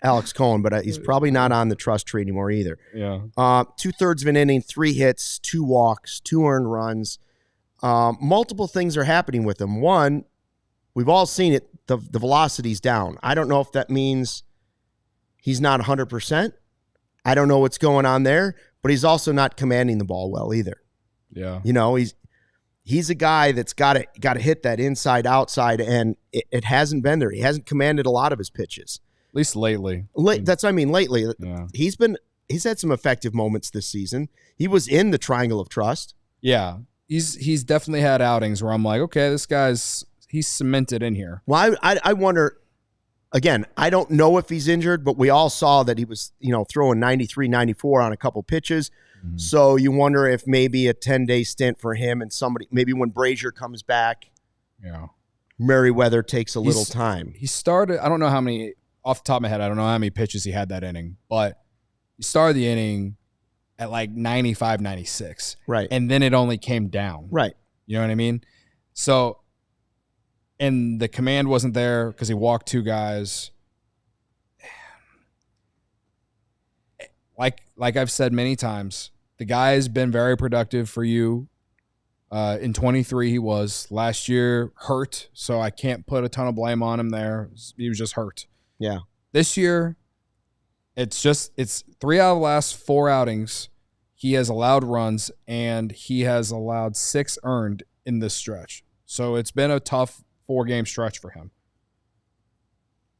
Alex Cohen, but he's probably not on the trust tree anymore either. Yeah. 2/3 of an inning, 3 hits, 2 walks, 2 earned runs. Multiple things are happening with him. One, we've all seen it. The velocity's down. I don't know if that means he's not 100%. I don't know what's going on there, but he's also not commanding the ball well either. Yeah. You know, he's a guy that's got to hit that inside outside, and it hasn't been there. He hasn't commanded a lot of his pitches. At least lately. That's what I mean. Lately, yeah. He's had some effective moments this season. He was in the triangle of trust. Yeah. He's definitely had outings where I'm like, okay, this he's cemented in here. Well, I wonder, again, I don't know if he's injured, but we all saw that he was, throwing 93, 94 on a couple pitches. Mm-hmm. So you wonder if maybe a 10-day stint for him and maybe when Brazier comes back, Merriweather takes a little time. He started, I don't know how many, off the top of my head, I don't know how many pitches he had that inning, but he started the inning at like 95, 96. Right. And then it only came down. Right. You know what I mean? So, and the command wasn't there because he walked 2 guys. Like I've said many times, the guy has been very productive for you. In 23, he was. Last year, hurt, so I can't put a ton of blame on him there. He was just hurt. Yeah. This year, it's 3 out of the last 4 outings. He has allowed runs, and he has allowed 6 earned in this stretch. So it's been a tough 4-game stretch for him.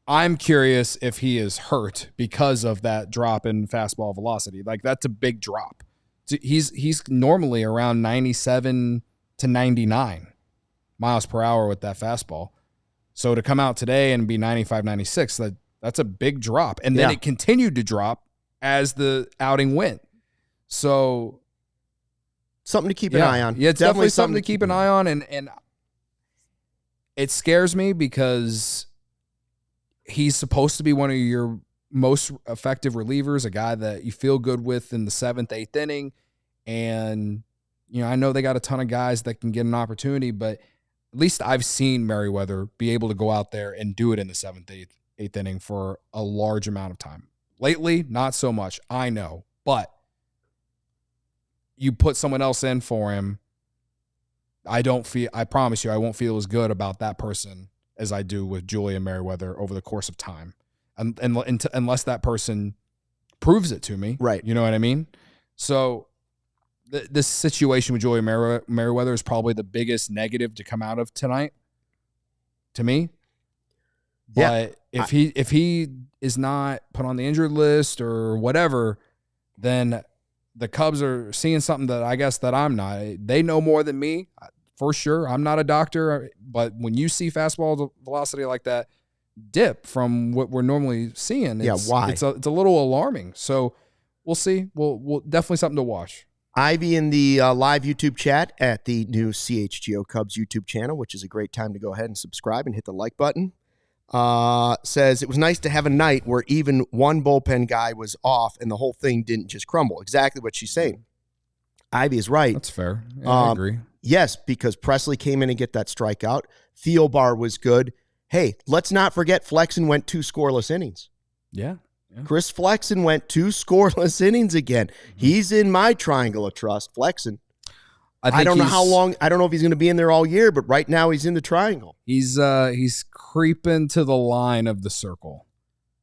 I'm curious if he is hurt because of that drop in fastball velocity. Like, that's a big drop. He's normally around 97 to 99 miles per hour with that fastball. So to come out today and be 95, 96, that's a big drop. And then it continued to drop as the outing went. So something to keep an eye on. Yeah, it's definitely something to keep an eye on. And it scares me because he's supposed to be one of your most effective relievers, a guy that you feel good with in the 7th, 8th inning. And, I know they got a ton of guys that can get an opportunity, but at least I've seen Merriweather be able to go out there and do it in the 7th, 8th inning for a large amount of time. Lately, not so much. I know. But you put someone else in for him, I promise you, I won't feel as good about that person as I do with Julian Merriweather over the course of time. Unless that person proves it to me. Right. You know what I mean? So this situation with Julian Merriweather is probably the biggest negative to come out of tonight to me. But if he is not put on the injured list or whatever, then the Cubs are seeing something that I guess that I'm not. They know more than me, for sure. I'm not a doctor, but when you see fastball velocity like that dip from what we're normally seeing, why? It's a little alarming. So we'll see. We'll definitely something to watch. Ivy in the live YouTube chat at the new CHGO Cubs YouTube channel, which is a great time to go ahead and subscribe and hit the like button. Says it was nice to have a night where even one bullpen guy was off and the whole thing didn't just crumble. Exactly what she's saying. Ivy is right. That's fair. Yeah, I agree. Yes, because Presley came in and get that strikeout. Thielbar was good. Hey, let's not forget Flexen went 2 scoreless innings. Yeah. Chris Flexen went 2 scoreless innings again. Mm-hmm. He's in my triangle of trust, Flexen. I don't know how long. I don't know if he's going to be in there all year, but right now he's in the triangle. He's creeping to the line of the circle.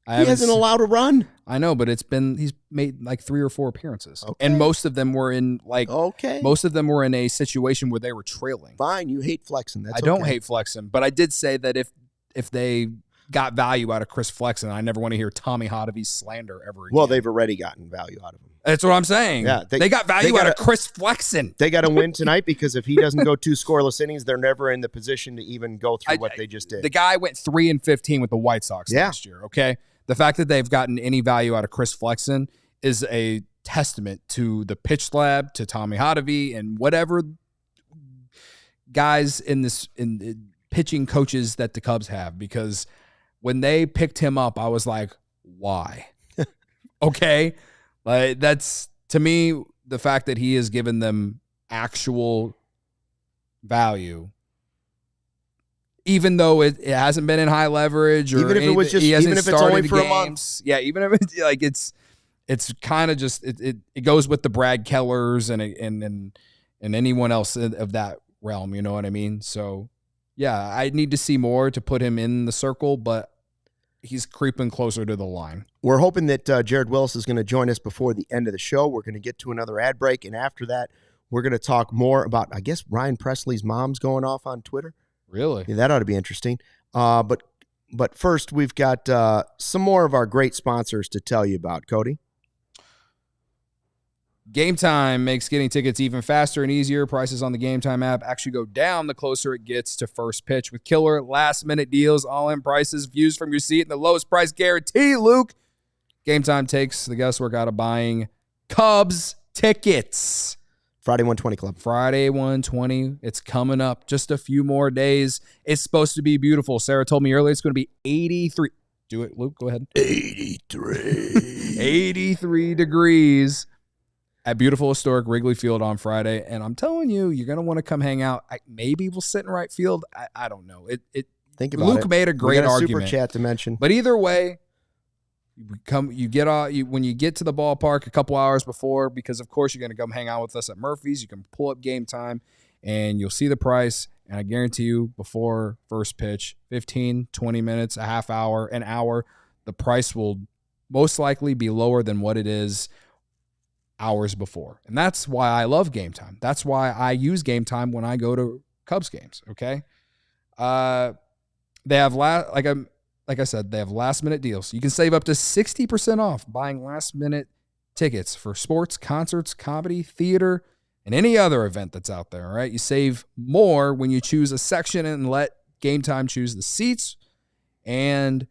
He hasn't allowed a run. I know, but he's made like 3 or 4 appearances, and most of them were in most of them were in a situation where they were trailing. Fine, you hate Flexen. I don't hate Flexen, but I did say that if they got value out of Chris Flexen, I never want to hear Tommy Hotavy's slander ever again. Well, they've already gotten value out of him. That's what I'm saying. Yeah, they got value out of Chris Flexen. They got to win tonight because if he doesn't go 2 scoreless innings, they're never in the position to even go through what they just did. The guy went 3-15 with the White Sox last year. Okay, the fact that they've gotten any value out of Chris Flexen is a testament to the pitch lab, to Tommy Hotavy, and whatever guys in pitching coaches that the Cubs have. Because when they picked him up, I was like, why? Okay. Like, that's, to me, the fact that he has given them actual value even though it hasn't been in high leverage, or even if it was just, even if it's only for a month. Yeah, even if it's like it's kind of just it goes with the Brad Kellers and anyone else of that realm. You know what I mean? So yeah, I need to see more to put him in the circle, but he's creeping closer to the line. We're hoping that Jared Willis is going to join us before the end of the show. We're going to get to another ad break, and after that, we're going to talk more about, I guess, Ryan Presley's mom's going off on Twitter. Really? Yeah, that ought to be interesting. But first, we've got some more of our great sponsors to tell you about. Cody? Game Time makes getting tickets even faster and easier. Prices on the Game Time app actually go down the closer it gets to first pitch with killer last-minute deals, all-in prices, views from your seat, and the lowest price guarantee, Luke. Game Time takes the guesswork out of buying Cubs tickets. Friday 120 Club. Friday 120. It's coming up. Just a few more days. It's supposed to be beautiful. Sarah told me earlier it's going to be 83. Do it, Luke. Go ahead. 83. 83 degrees at beautiful historic Wrigley Field on Friday. And I'm telling you, you're going to want to come hang out. Maybe we'll sit in right field. I don't know. Think about Luke it. made a great argument. Super chat to mention. But either way, when you get to the ballpark a couple hours before, because of course you're going to come hang out with us at Murphy's, you can pull up Game Time and you'll see the price. And I guarantee you, before first pitch, 15, 20 minutes, a half hour, an hour, the price will most likely be lower than what it is hours before. And that's why I love Game Time. That's why I use Game Time when I go to Cubs games. Okay. They have like I said, they have last-minute deals. You can save up to 60% off buying last-minute tickets for sports, concerts, comedy, theater, and any other event that's out there, all right? You save more when you choose a section and let Game Time choose the seats. And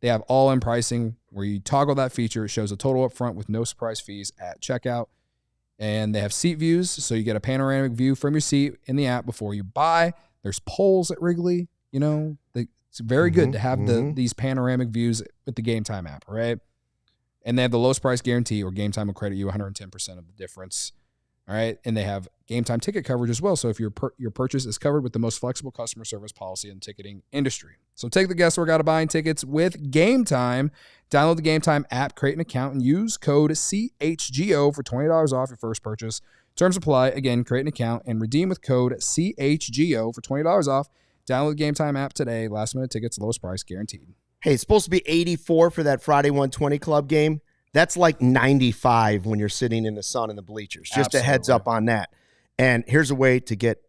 they have all-in pricing where you toggle that feature. It shows a total up front with no surprise fees at checkout. And they have seat views, so you get a panoramic view from your seat in the app before you buy. There's polls at Wrigley, you know, it's very good to have these panoramic views with the Game Time app, right? And they have the lowest price guarantee, or Game Time will credit you 110% of the difference, all right? And they have Game Time ticket coverage as well. So if your purchase is covered with the most flexible customer service policy in the ticketing industry. So take the guesswork out of buying tickets with Game Time. Download the Game Time app, create an account, and use code CHGO for $20 off your first purchase. Terms apply. Again, create an account and redeem with code CHGO for $20 off. Download the Game Time app today. Last minute tickets, lowest price guaranteed. Hey, it's supposed to be 84 for that Friday 120 Club game. That's like 95 when you're sitting in the sun in the bleachers. Just Absolutely. a heads up on that. And here's a way to get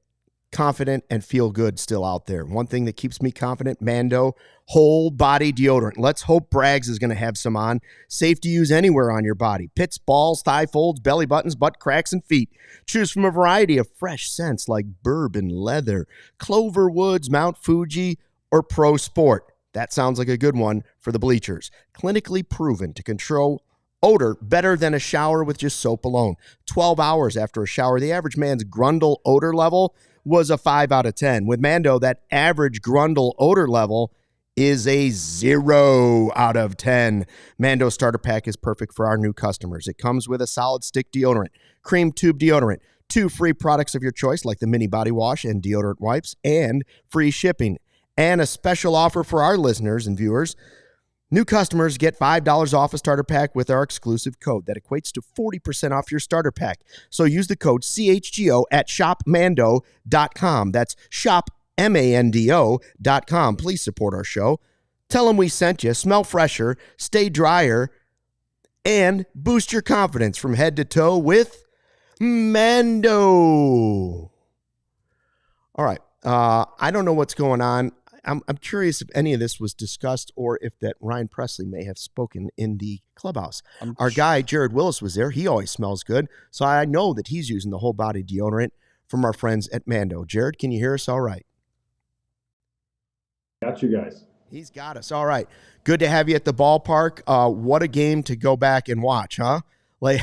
confident and feel good still out there. One thing that keeps me confident, Mando whole body deodorant. Let's hope Braggs is going to have some on. Safe to use anywhere on your body. Pits, balls, thigh folds, belly buttons, butt cracks, and feet. Choose from a variety of fresh scents like bourbon, leather, Clover Woods, Mount Fuji, or Pro Sport. That sounds like a good one for the bleachers. Clinically proven to control odor better than a shower with just soap alone. 12 hours after a shower, the average man's Grundle odor level was a 5 out of 10. With Mando, that average Grundle odor level is a 0 out of 10. Mando Starter Pack is perfect for our new customers. It comes with a solid stick deodorant, cream tube deodorant, 2 free products of your choice like the mini body wash and deodorant wipes, and free shipping. And a special offer for our listeners and viewers. New customers get $5 off a starter pack with our exclusive code. That equates to 40% off your starter pack. So use the code CHGO at shopmando.com. That's shopmando.com. Please support our show. Tell them we sent you. Smell fresher, stay drier, and boost your confidence from head to toe with Mando. All right. I don't know what's going on. I'm curious if any of this was discussed or if that Ryan Presley may have spoken in the clubhouse. Our guy, Jared Willis, was there. He always smells good. So I know that he's using the whole body deodorant from our friends at Mando. Jared, can you hear us all right? Got you guys. He's got us. All right. Good to have you at the ballpark. What a game to go back and watch, huh? Like,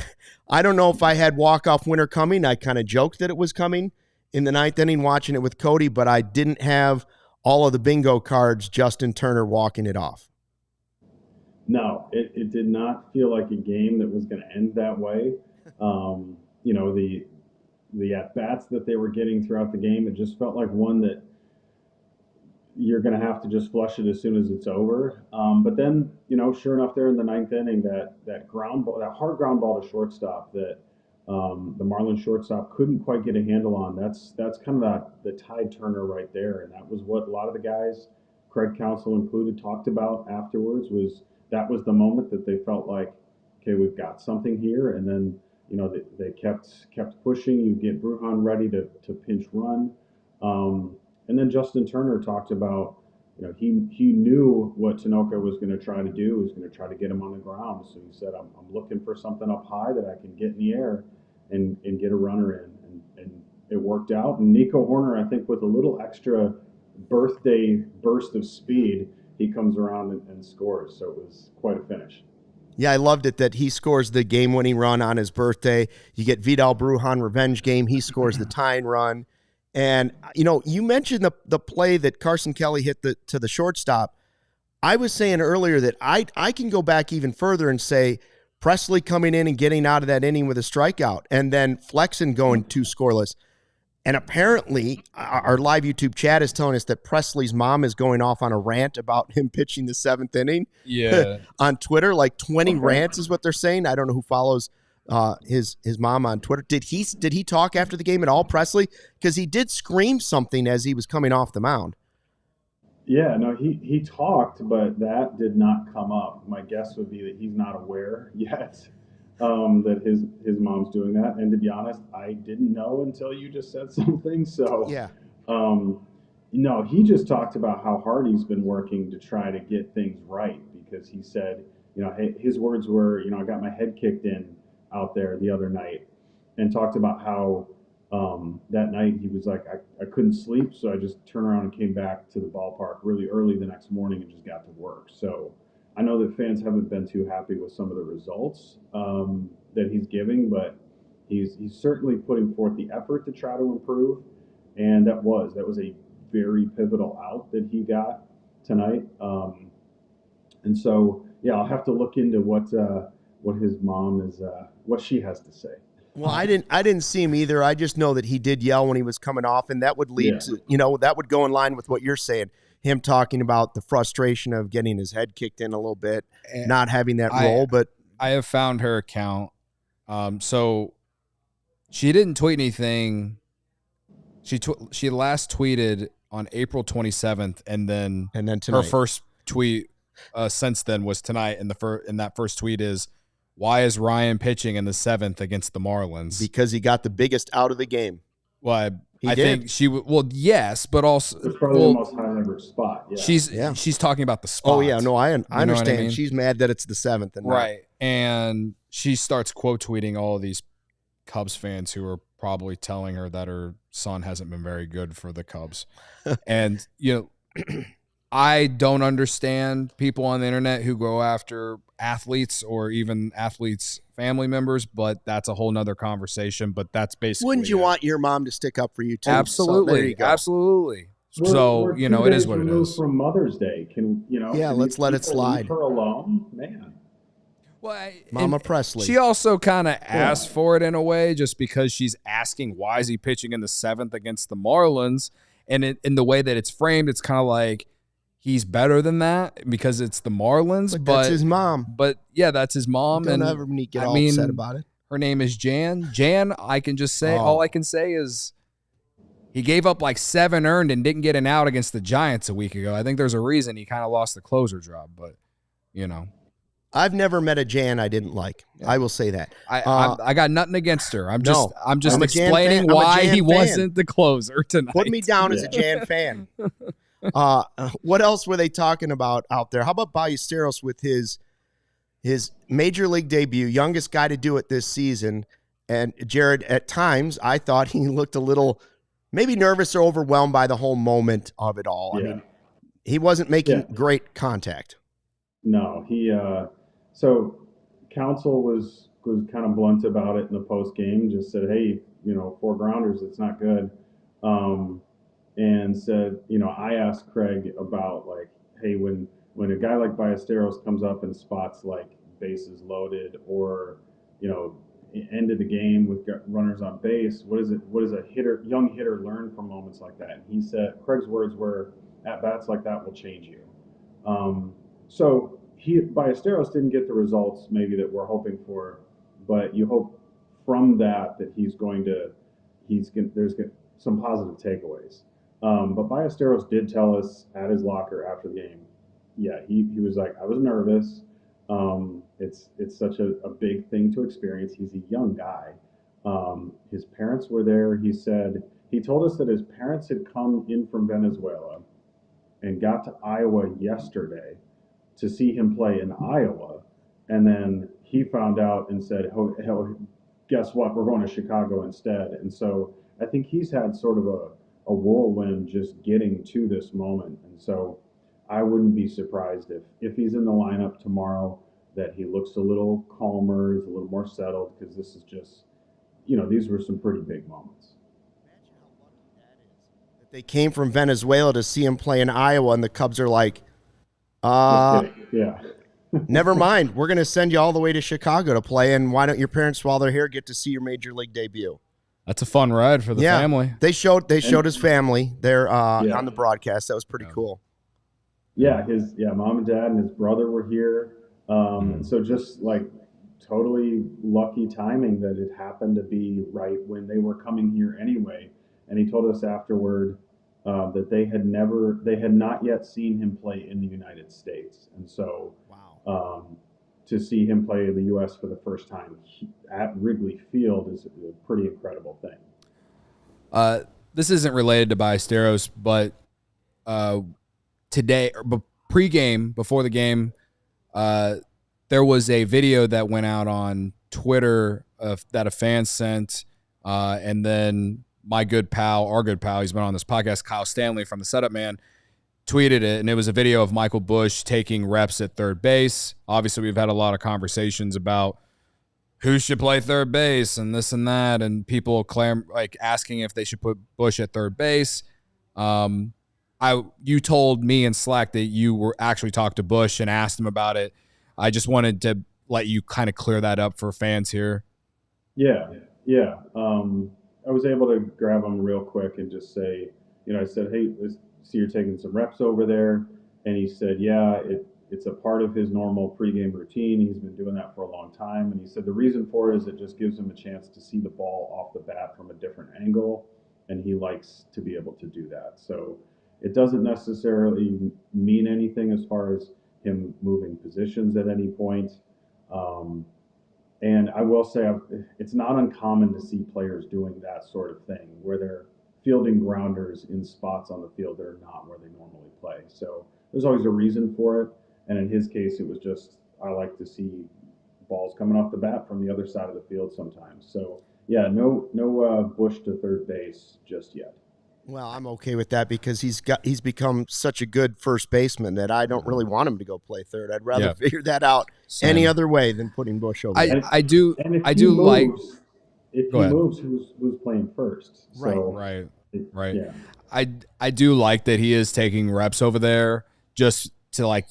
I don't know if I had walk-off winner coming. I kind of joked that it was coming in the ninth inning watching it with Cody, but I didn't have all of the bingo cards, Justin Turner walking it off. No, it did not feel like a game that was going to end that way. You know, the at-bats that they were getting throughout the game, it just felt like one that you're going to have to just flush it as soon as it's over. But then, sure enough, there in the ninth inning, that ground ball, that hard ground ball to shortstop that the Marlins shortstop couldn't quite get a handle on. That's kind of the tide turner right there, and that was what a lot of the guys, Craig Counsell included, talked about afterwards. That was the moment that they felt like, okay, we've got something here, and then they kept pushing. You get Brujan ready to pinch run. And then Justin Turner talked about, he knew what Tanoka was going to try to do. He was going to try to get him on the ground. So he said, I'm looking for something up high that I can get in the air and get a runner in. And it worked out. And Nico Horner, I think with a little extra birthday burst of speed, he comes around and scores. So it was quite a finish. Yeah, I loved it that he scores the game-winning run on his birthday. You get Vidal Brujan revenge game. He scores the tying run. And, you mentioned the play that Carson Kelly hit to the shortstop. I was saying earlier that I can go back even further and say Presley coming in and getting out of that inning with a strikeout and then Flexen going 2 scoreless. And apparently our live YouTube chat is telling us that Presley's mom is going off on a rant about him pitching the 7th inning. Yeah. On Twitter, like 20 rants is what they're saying. I don't know who follows his mom on Twitter. Did he talk after the game at all, Presley? Because he did scream something as he was coming off the mound. Yeah, no, he talked, but that did not come up. My guess would be that he's not aware yet that his mom's doing that. And to be honest, I didn't know until you just said something. So yeah, no, he just talked about how hard he's been working to try to get things right, because he said, his words were, I got my head kicked in out there the other night, and talked about how that night he was like, I couldn't sleep, so I just turned around and came back to the ballpark really early the next morning and just got to work. So I know that fans haven't been too happy with some of the results that he's giving, but he's certainly putting forth the effort to try to improve, and that was a very pivotal out that he got tonight. And so, yeah, I'll have to look into what his mom is, what she has to say. Well, I didn't see him either. I just know that he did yell when he was coming off, and that would lead to, that would go in line with what you're saying. Him talking about the frustration of getting his head kicked in a little bit, not having that role. But I have found her account. So she didn't tweet anything. She last tweeted on April 27th, and then tonight. Her first tweet since then was tonight, and that first tweet is, "Why is Ryan pitching in the 7th against the Marlins?" Because he got the biggest out of the game. Well, I think she would. Well, yes, but also it's probably the most high leverage spot. Yeah. She's talking about the spot. Oh yeah, no, I understand. I mean? She's mad that it's the 7th, and right. And she starts quote tweeting all of these Cubs fans who are probably telling her that her son hasn't been very good for the Cubs, and I don't understand people on the internet who go after athletes or even athletes' family members, but that's a whole nother conversation. But that's basically. Wouldn't you want your mom to stick up for you too? Absolutely, so there you go. Absolutely. We're it is what it is. From Mother's Day, Yeah, let's let it slide. Leave her alone, man. Well, Mama Presley. She also kind of asked for it in a way, just because she's asking, why is he pitching in the 7th against the Marlins? And in the way that it's framed, it's kind of like he's better than that because it's the Marlins. But that's his mom. But yeah, that's his mom. Don't ever get all upset about it. Her name is Jan. Jan, I can just say, all I can say is he gave up like 7 earned and didn't get an out against the Giants a week ago. I think there's a reason he kind of lost the closer job, but I've never met a Jan I didn't like. Yeah. I will say that. I got nothing against her. I'm just explaining why he wasn't the closer tonight. Put me down as a Jan fan. What else were they talking about out there? How about Ballesteros with his major league debut, youngest guy to do it this season? And Jared, at times, I thought he looked a little maybe nervous or overwhelmed by the whole moment of it all. Yeah. I mean, he wasn't making great contact. No, so Counsell was kind of blunt about it in the post game. Just said, hey, 4 grounders, it's not good. And said, I asked Craig about like, hey, when a guy like Ballesteros comes up and spots like bases loaded or, end of the game with runners on base, what does a young hitter learn from moments like that? And he said, Craig's words were, at-bats like that will change you. So Ballesteros didn't get the results maybe that we're hoping for, but you hope from that there's some positive takeaways. But Ballesteros did tell us at his locker after the game, yeah, he was like, I was nervous. It's such a big thing to experience. He's a young guy. His parents were there. He told us that his parents had come in from Venezuela and got to Iowa yesterday to see him play in Iowa. And then he found out and said, oh, guess what? We're going to Chicago instead. And so I think he's had sort of a whirlwind just getting to this moment. And so I wouldn't be surprised if he's in the lineup tomorrow that he looks a little calmer, he's a little more settled, because this is just, these were some pretty big moments. Imagine how lucky that is. That they came from Venezuela to see him play in Iowa, and the Cubs are like, Just kidding. Yeah. never mind. We're going to send you all the way to Chicago to play, and why don't your parents, while they're here, get to see your major league debut? That's a fun ride for the family. They showed his family there on the broadcast. That was pretty cool. Yeah, mom and dad and his brother were here. So just like totally lucky timing that it happened to be right when they were coming here anyway. And he told us afterward that they had not yet seen him play in the United States. And so to see him play in the U.S. for the first time at Wrigley Field is a pretty incredible thing. This isn't related to Ballesteros, but today, pre-game, before the game, there was a video that went out on Twitter that a fan sent, and then our good pal, he's been on this podcast, Kyle Stanley from the Setup Man, tweeted it, and it was a video of Michael Busch taking reps at third base. Obviously, we've had a lot of conversations about who should play third base and this and that, and people asking if they should put Busch at third base. You told me in Slack that you were actually talked to Busch and asked him about it. I just wanted to let you kind of clear that up for fans here. Yeah. I was able to grab him real quick and just say, I said, hey, see you're taking some reps over there. And he said, yeah, it's a part of his normal pregame routine. He's been doing that for a long time. And he said the reason for it is it just gives him a chance to see the ball off the bat from a different angle. And he likes to be able to do that. So it doesn't necessarily mean anything as far as him moving positions at any point. And I will say it's not uncommon to see players doing that sort of thing where they're fielding grounders in spots on the field that are not where they normally play. So there's always a reason for it. And in his case, it was just, I like to see balls coming off the bat from the other side of the field sometimes. So yeah, no Busch to third base just yet. Well, I'm okay with that because he's become such a good first baseman that I don't really want him to go play third. I'd rather figure that out any other way than putting Busch over. If he moves, who's playing first? Right. Yeah. I do like that he is taking reps over there just to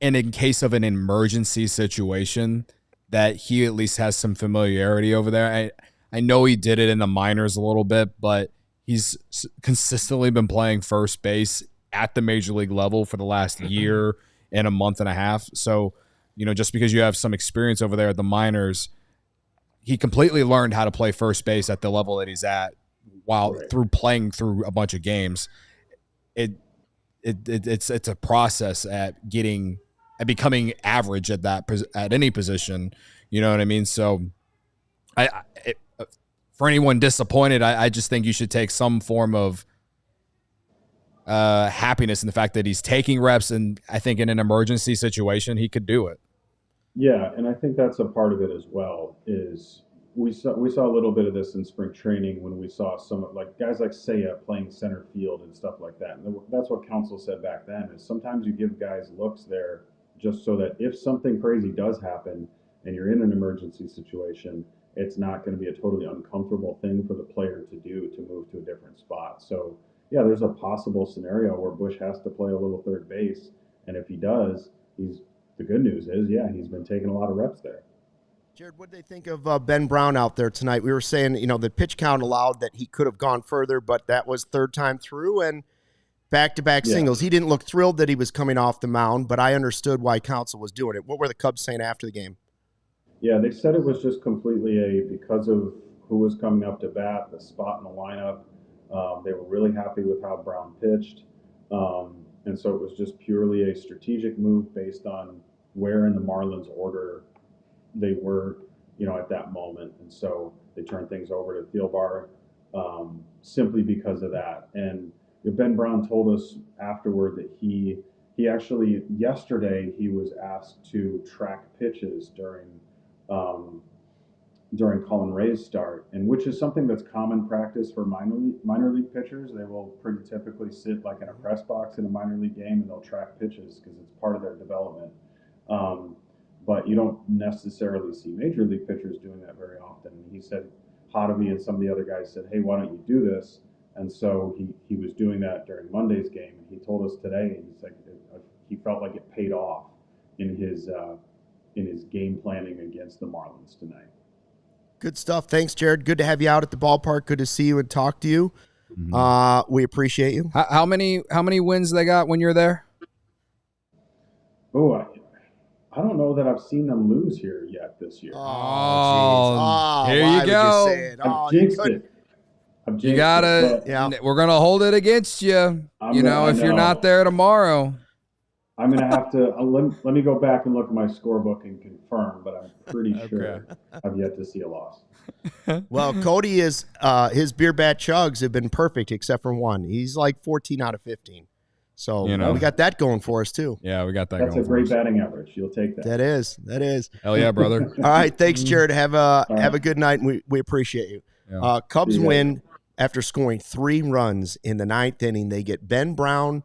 and in case of an emergency situation that he at least has some familiarity over there. I know he did it in the minors a little bit, but he's consistently been playing first base at the major league level for the last year and a month and a half. So, just because you have some experience over there at the minors, he completely learned how to play first base at the level that he's at through playing through a bunch of games. It's a process at becoming average at any position. You know what I mean? So for anyone disappointed, I just think you should take some form of happiness in the fact that he's taking reps, and I think in an emergency situation, he could do it. Yeah, and I think that's a part of it as well. Is we saw a little bit of this in spring training when we saw some guys like Seiya playing center field and stuff like that. And that's what Counsell said back then. Is sometimes you give guys looks there just so that if something crazy does happen and you're in an emergency situation, it's not going to be a totally uncomfortable thing for the player to do to move to a different spot. So, yeah, there's a possible scenario where Busch has to play a little third base. And if he does, the good news is, he's been taking a lot of reps there. Jared, what did they think of Ben Brown out there tonight? We were saying, the pitch count allowed that he could have gone further, but that was third time through. And Back-to-back singles. He didn't look thrilled that he was coming off the mound, but I understood why Counsell was doing it. What were the Cubs saying after the game? Yeah, they said it was just completely because of who was coming up to bat, the spot in the lineup. They were really happy with how Brown pitched. And so it was just purely a strategic move based on where in the Marlins order they were, at that moment. And so they turned things over to Thielbar simply because of that. And Ben Brown told us afterward that he actually, yesterday, he was asked to track pitches during Colin Ray's start, and which is something that's common practice for minor league pitchers. They will pretty typically sit like in a press box in a minor league game and they'll track pitches because it's part of their development. But you don't necessarily see major league pitchers doing that very often. He said Javy and some of the other guys said, "Hey, why don't you do this?" And so he was doing that during Monday's game, and he told us today, and he's like, he felt like it paid off in his game planning against the Marlins tonight. Good stuff. Thanks, Jared. Good to have you out at the ballpark. Good to see you and talk to you. We appreciate you. How many wins they got when you're there? Oh, I don't know that I've seen them lose here yet this year. Oh, here why you would go. say it? I've jinxed it. You gotta. We're gonna hold it against you. If you're not there tomorrow. I'm gonna have to let me go back and look at my scorebook and confirm, but I'm pretty sure I've yet to see a loss. Well, Cody is his beer bat chugs have been perfect except for one. He's like 14 out of 15. So we got that going for us too. Yeah, we got that. That's going a great batting average. You'll take that. That is. Hell yeah, brother. All right, thanks, Jared. Have a good night, and we appreciate you. Yeah. Cubs win after scoring 3 runs in the 9th inning. They get Ben Brown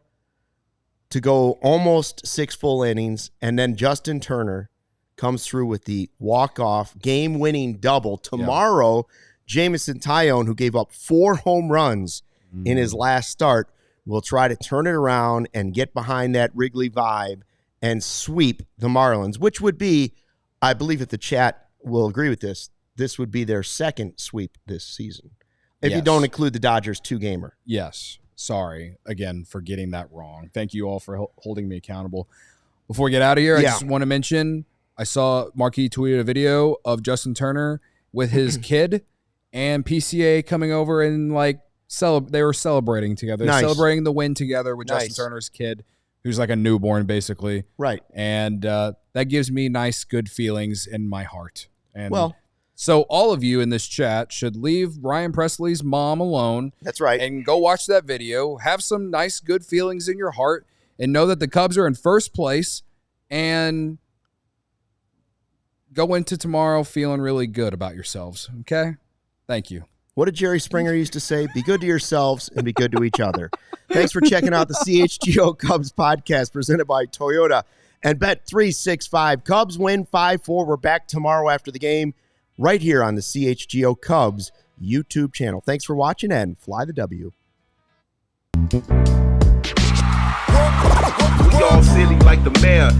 to go almost 6 full innings, and then Justin Turner comes through with the walk-off game-winning double. Tomorrow, Jameson Taillon, who gave up 4 home runs in his last start, will try to turn it around and get behind that Wrigley vibe and sweep the Marlins, which would be, I believe that the chat will agree with this would be their second sweep this season, if you don't include the Dodgers 2-gamer. Yes. Sorry, again, for getting that wrong. Thank you all for holding me accountable. Before we get out of here, I just want to mention, I saw Marquis tweeted a video of Justin Turner with his kid and PCA coming over and they were celebrating together. Nice. Celebrating the win together with Justin Turner's kid, who's like a newborn, basically. Right. And that gives me nice, good feelings in my heart. And so all of you in this chat should leave Ryan Presley's mom alone. That's right. And go watch that video. Have some nice, good feelings in your heart and know that the Cubs are in first place and go into tomorrow feeling really good about yourselves. Okay? Thank you. What did Jerry Springer used to say? Be good to yourselves and be good to each other. Thanks for checking out the CHGO Cubs podcast presented by Toyota and Bet365. Cubs win 5-4. We're back tomorrow after the game right here on the CHGO Cubs YouTube channel. Thanks for watching and fly the W. We all silly like the mayor.